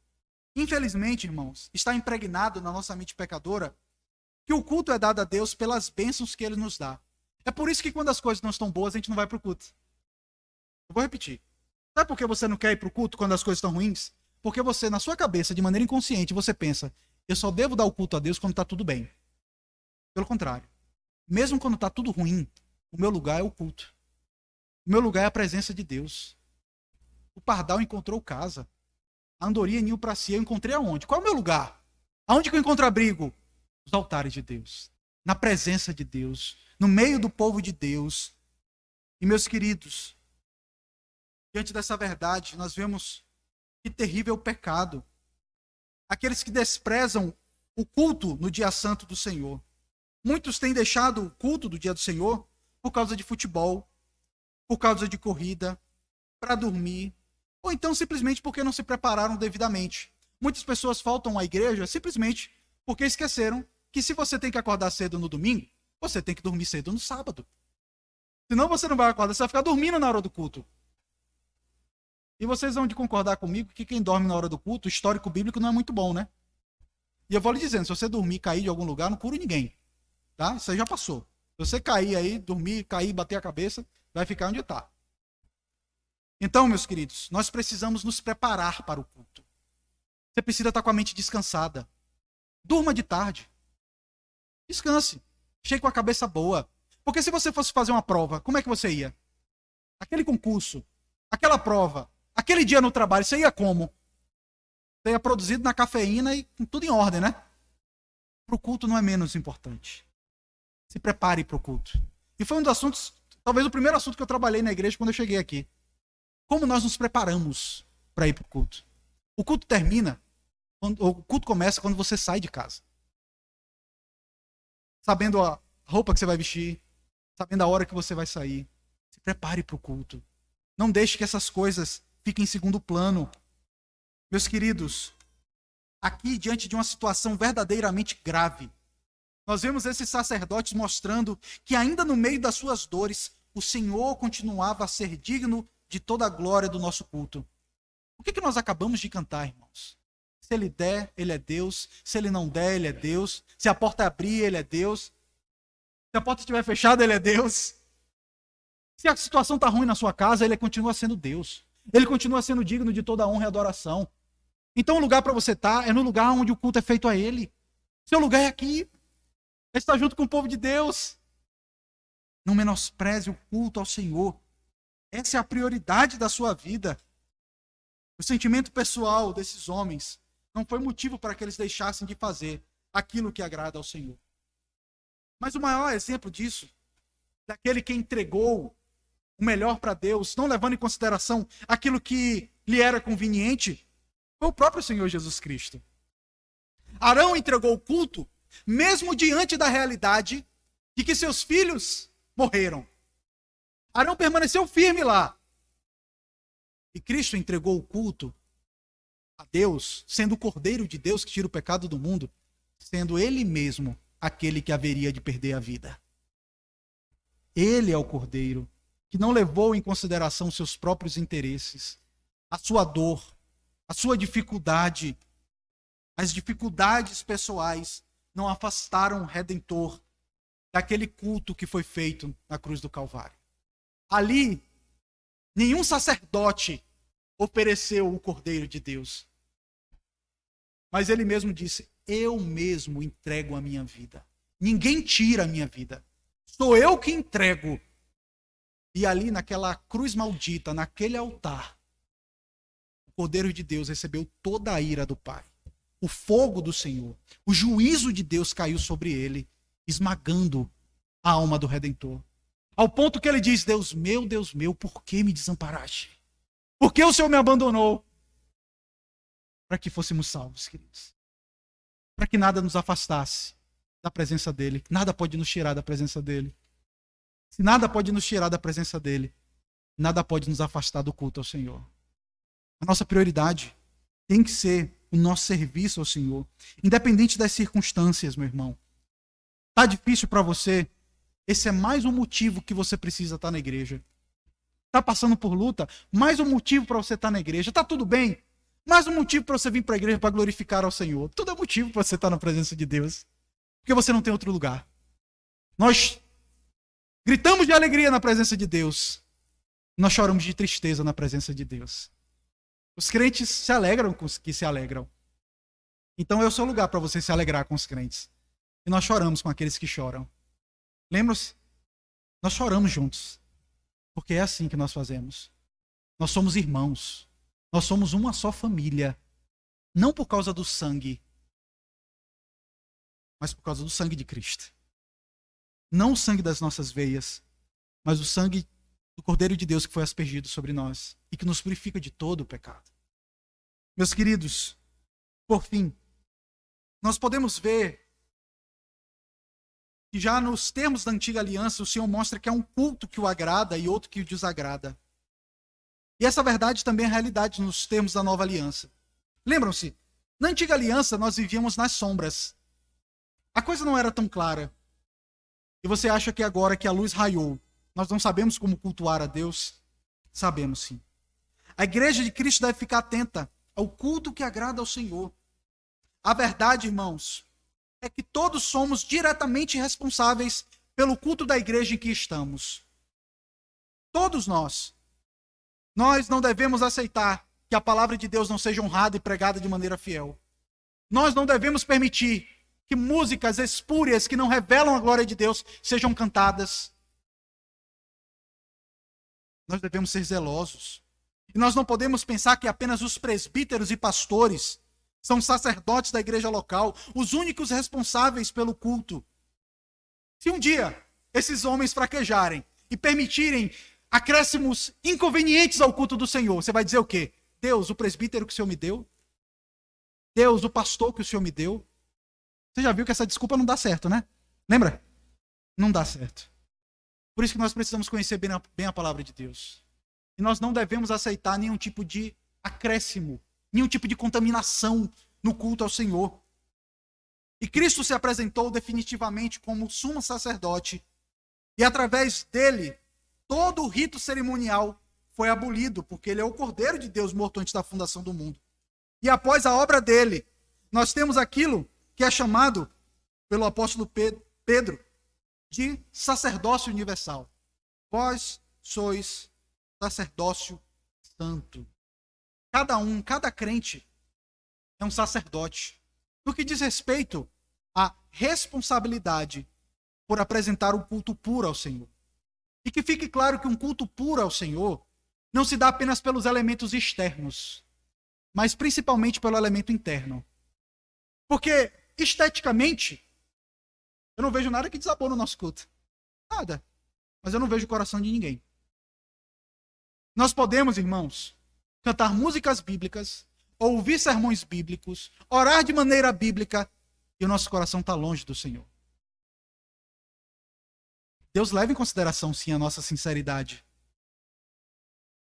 Infelizmente, irmãos, está impregnado na nossa mente pecadora que o culto é dado a Deus pelas bênçãos que Ele nos dá. É por isso que quando as coisas não estão boas, a gente não vai para o culto. Eu vou repetir. Sabe por que você não quer ir para o culto quando as coisas estão ruins? Porque você, na sua cabeça, de maneira inconsciente, você pensa: eu só devo dar o culto a Deus quando está tudo bem. Pelo contrário. Mesmo quando está tudo ruim, o meu lugar é o culto. O meu lugar é a presença de Deus. O pardal encontrou casa. A andorinha ninho para si. Eu encontrei aonde? Qual é o meu lugar? Aonde que eu encontro abrigo? Nos altares de Deus. Na presença de Deus. No meio do povo de Deus. E, meus queridos, diante dessa verdade, nós vemos que terrível pecado. Aqueles que desprezam o culto no dia santo do Senhor. Muitos têm deixado o culto do dia do Senhor por causa de futebol, por causa de corrida, para dormir, ou então simplesmente porque não se prepararam devidamente. Muitas pessoas faltam à igreja simplesmente porque esqueceram que, se você tem que acordar cedo no domingo, você tem que dormir cedo no sábado. Senão você não vai acordar, você vai ficar dormindo na hora do culto. E vocês vão de concordar comigo que quem dorme na hora do culto, o histórico bíblico não é muito bom, né? E eu vou lhe dizendo, se você dormir e cair de algum lugar, não cura ninguém. Tá? Isso aí já passou. Se você cair aí, dormir, cair, bater a cabeça, vai ficar onde está. Então, meus queridos, nós precisamos nos preparar para o culto. Você precisa estar com a mente descansada. Durma de tarde. Descanse. Chegue com a cabeça boa. Porque se você fosse fazer uma prova, como é que você ia? Aquele concurso, aquela prova, aquele dia no trabalho, você ia como? Você ia produzido na cafeína e com tudo em ordem, né? Para o culto não é menos importante. Se prepare para o culto. E foi um dos assuntos, talvez o primeiro assunto que eu trabalhei na igreja quando eu cheguei aqui. Como nós nos preparamos para ir para o culto? O culto termina, o culto começa quando você sai de casa. Sabendo a roupa que você vai vestir, sabendo a hora que você vai sair. Se prepare para o culto. Não deixe que essas coisas fiquem em segundo plano. Meus queridos, aqui diante de uma situação verdadeiramente grave, nós vemos esses sacerdotes mostrando que ainda no meio das suas dores, o Senhor continuava a ser digno de toda a glória do nosso culto. O que nós acabamos de cantar, irmãos? Se Ele der, Ele é Deus. Se Ele não der, Ele é Deus. Se a porta abrir, Ele é Deus. Se a porta estiver fechada, Ele é Deus. Se a situação está ruim na sua casa, Ele continua sendo Deus. Ele continua sendo digno de toda a honra e adoração. Então o lugar para você estar é no lugar onde o culto é feito a Ele. Seu lugar é aqui. É estar junto com o povo de Deus. Não menospreze o culto ao Senhor. Essa é a prioridade da sua vida. O sentimento pessoal desses homens não foi motivo para que eles deixassem de fazer aquilo que agrada ao Senhor. Mas o maior exemplo disso, daquele que entregou o melhor para Deus, não levando em consideração aquilo que lhe era conveniente, foi o próprio Senhor Jesus Cristo. Arão entregou o culto, mesmo diante da realidade de que seus filhos morreram. Arão permaneceu firme lá. E Cristo entregou o culto a Deus, sendo o Cordeiro de Deus que tira o pecado do mundo, sendo Ele mesmo aquele que haveria de perder a vida. Ele é o Cordeiro que não levou em consideração seus próprios interesses, a sua dor, a sua dificuldade. As dificuldades pessoais não afastaram o Redentor daquele culto que foi feito na cruz do Calvário. Ali, nenhum sacerdote ofereceu o Cordeiro de Deus. Mas ele mesmo disse: eu mesmo entrego a minha vida. Ninguém tira a minha vida. Sou eu que entrego. E ali naquela cruz maldita, naquele altar, o Cordeiro de Deus recebeu toda a ira do Pai. O fogo do Senhor, o juízo de Deus caiu sobre ele, esmagando a alma do Redentor. Ao ponto que ele diz: Deus meu, por que me desamparaste? Por que o Senhor me abandonou? Para que fôssemos salvos, queridos. Para que nada nos afastasse da presença dele. Nada pode nos tirar da presença dele. Se nada pode nos tirar da presença dele, nada pode nos afastar do culto ao Senhor. A nossa prioridade tem que ser o nosso serviço ao Senhor, independente das circunstâncias, meu irmão. Tá difícil para você? Esse é mais um motivo que você precisa estar na igreja. Tá passando por luta? Mais um motivo para você estar na igreja. Tá tudo bem? Mais um motivo para você vir para a igreja para glorificar ao Senhor. Tudo é motivo para você estar na presença de Deus. Porque você não tem outro lugar. Nós gritamos de alegria na presença de Deus. Nós choramos de tristeza na presença de Deus. Os crentes se alegram com os que se alegram. Então é o seu lugar para você se alegrar com os crentes. E nós choramos com aqueles que choram. Lembram-se? Nós choramos juntos. Porque é assim que nós fazemos. Nós somos irmãos. Nós somos uma só família. Não por causa do sangue, mas por causa do sangue de Cristo. Não o sangue das nossas veias, mas o sangue do Cordeiro de Deus que foi aspergido sobre nós e que nos purifica de todo o pecado. Meus queridos, por fim, nós podemos ver que já nos termos da antiga aliança, o Senhor mostra que há um culto que o agrada e outro que o desagrada. E essa verdade também é realidade nos termos da nova aliança. Lembram-se? Na antiga aliança nós vivíamos nas sombras. A coisa não era tão clara. E você acha que agora que a luz raiou, nós não sabemos como cultuar a Deus? Sabemos sim. A igreja de Cristo deve ficar atenta ao culto que agrada ao Senhor. A verdade, irmãos, é que todos somos diretamente responsáveis pelo culto da igreja em que estamos. Todos nós. Nós não devemos aceitar que a palavra de Deus não seja honrada e pregada de maneira fiel. Nós não devemos permitir que músicas espúrias que não revelam a glória de Deus sejam cantadas. Nós devemos ser zelosos. E nós não podemos pensar que apenas os presbíteros e pastores são sacerdotes da igreja local, os únicos responsáveis pelo culto. Se um dia esses homens fraquejarem e permitirem acréscimos inconvenientes ao culto do Senhor, você vai dizer o quê? Deus, o presbítero que o Senhor me deu? Deus, o pastor que o Senhor me deu? Você já viu que essa desculpa não dá certo, né? Lembra? Não dá certo. Por isso que nós precisamos conhecer bem a palavra de Deus. E nós não devemos aceitar nenhum tipo de acréscimo, nenhum tipo de contaminação no culto ao Senhor. E Cristo se apresentou definitivamente como sumo sacerdote. E através dele, todo o rito cerimonial foi abolido, porque ele é o Cordeiro de Deus morto antes da fundação do mundo. E após a obra dele, nós temos aquilo que é chamado pelo apóstolo Pedro de sacerdócio universal. Vós sois sacerdócio santo. Cada crente é um sacerdote. No que diz respeito à responsabilidade por apresentar um culto puro ao Senhor. E que fique claro que um culto puro ao Senhor não se dá apenas pelos elementos externos, mas principalmente pelo elemento interno. Porque, esteticamente, eu não vejo nada que desabou no nosso culto. Nada. Mas eu não vejo o coração de ninguém. Nós podemos, irmãos, cantar músicas bíblicas, ouvir sermões bíblicos, orar de maneira bíblica, e o nosso coração está longe do Senhor. Deus leva em consideração, sim, a nossa sinceridade.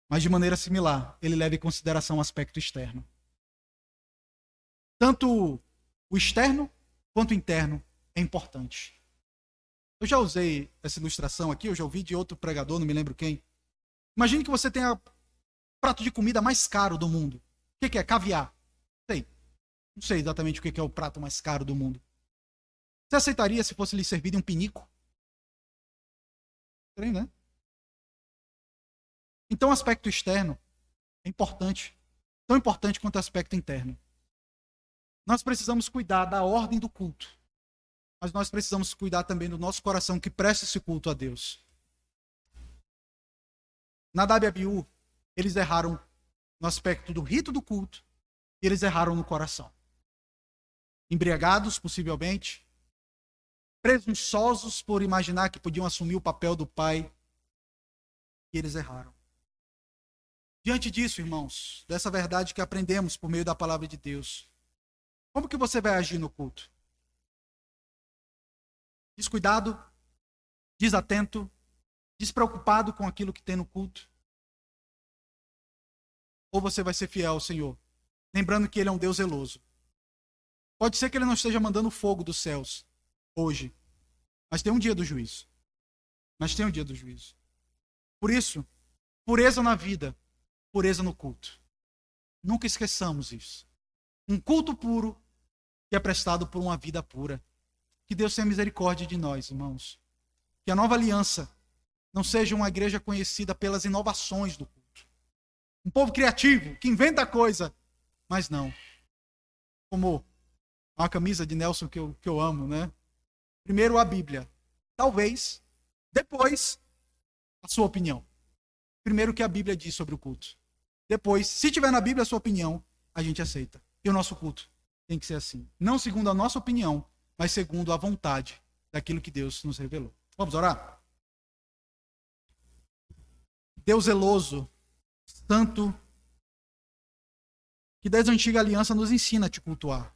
Mas, de maneira similar, ele leva em consideração o aspecto externo. Tanto o externo quanto o interno é importante. Eu já usei essa ilustração aqui, eu já ouvi de outro pregador, não me lembro quem. Imagine que você tenha o prato de comida mais caro do mundo. O que é? Caviar. Sei. Não sei exatamente o que é o prato mais caro do mundo. Você aceitaria se fosse lhe servido um pinico? Estranho, né? Então o aspecto externo é importante. Tão importante quanto o aspecto interno. Nós precisamos cuidar da ordem do culto. Mas nós precisamos cuidar também do nosso coração que presta esse culto a Deus. Nadab e Abiú, eles erraram no aspecto do rito do culto e eles erraram no coração. Embriagados, possivelmente, presunçosos por imaginar que podiam assumir o papel do pai, e eles erraram. Diante disso, irmãos, dessa verdade que aprendemos por meio da palavra de Deus, como que você vai agir no culto? Descuidado, desatento, despreocupado com aquilo que tem no culto? Ou você vai ser fiel ao Senhor, lembrando que Ele é um Deus zeloso? Pode ser que Ele não esteja mandando fogo dos céus hoje, mas tem um dia do juízo. Por isso, pureza na vida, pureza no culto. Nunca esqueçamos isso. Um culto puro que é prestado por uma vida pura. Que Deus tenha misericórdia de nós, irmãos. Que a nova aliança não seja uma igreja conhecida pelas inovações do culto. Um povo criativo, que inventa coisa, mas não. Como uma camisa de Nelson que eu amo, né? Primeiro a Bíblia. Talvez, depois, a sua opinião. Primeiro o que a Bíblia diz sobre o culto. Depois, se tiver na Bíblia a sua opinião, a gente aceita. E o nosso culto tem que ser assim. Não segundo a nossa opinião, mas segundo a vontade daquilo que Deus nos revelou. Vamos orar? Deus zeloso, santo, que desde a antiga aliança nos ensina a te cultuar.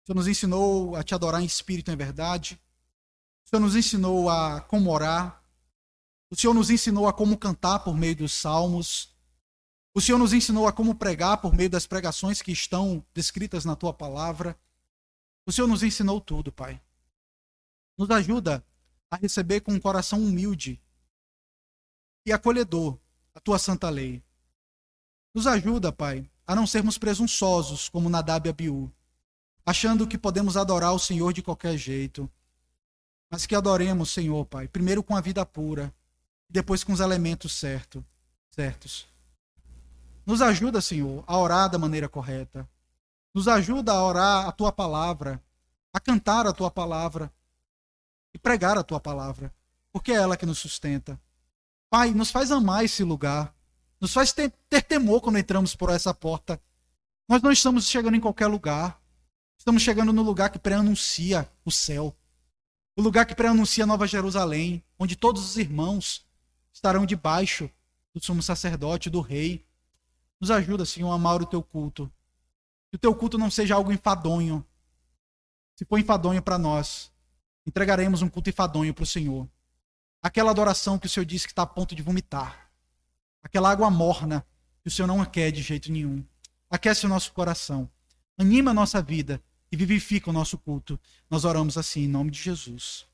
O Senhor nos ensinou a te adorar em espírito e em verdade. O Senhor nos ensinou a como orar. O Senhor nos ensinou a como cantar por meio dos salmos. O Senhor nos ensinou a como pregar por meio das pregações que estão descritas na tua palavra. O Senhor nos ensinou tudo, Pai. Nos ajuda a receber com um coração humilde e acolhedor a tua santa lei. Nos ajuda, Pai, a não sermos presunçosos como Nadab e Abiú, achando que podemos adorar o Senhor de qualquer jeito, mas que adoremos, Senhor, Pai, primeiro com a vida pura, depois com os elementos certos. Nos ajuda, Senhor, a orar da maneira correta. Nos ajuda a orar a tua palavra, a cantar a tua palavra e pregar a tua palavra, porque é ela que nos sustenta. Pai, nos faz amar esse lugar, nos faz ter temor quando entramos por essa porta. Nós não estamos chegando em qualquer lugar, estamos chegando no lugar que pré-anuncia o céu, o lugar que pré-anuncia Nova Jerusalém, onde todos os irmãos estarão debaixo do sumo sacerdote, do rei. Nos ajuda, Senhor, a amar o teu culto. Que o teu culto não seja algo enfadonho. Se for enfadonho para nós, entregaremos um culto enfadonho para o Senhor. Aquela adoração que o Senhor disse que está a ponto de vomitar. Aquela água morna que o Senhor não quer de jeito nenhum. Aquece o nosso coração. Anima a nossa vida e vivifica o nosso culto. Nós oramos assim em nome de Jesus.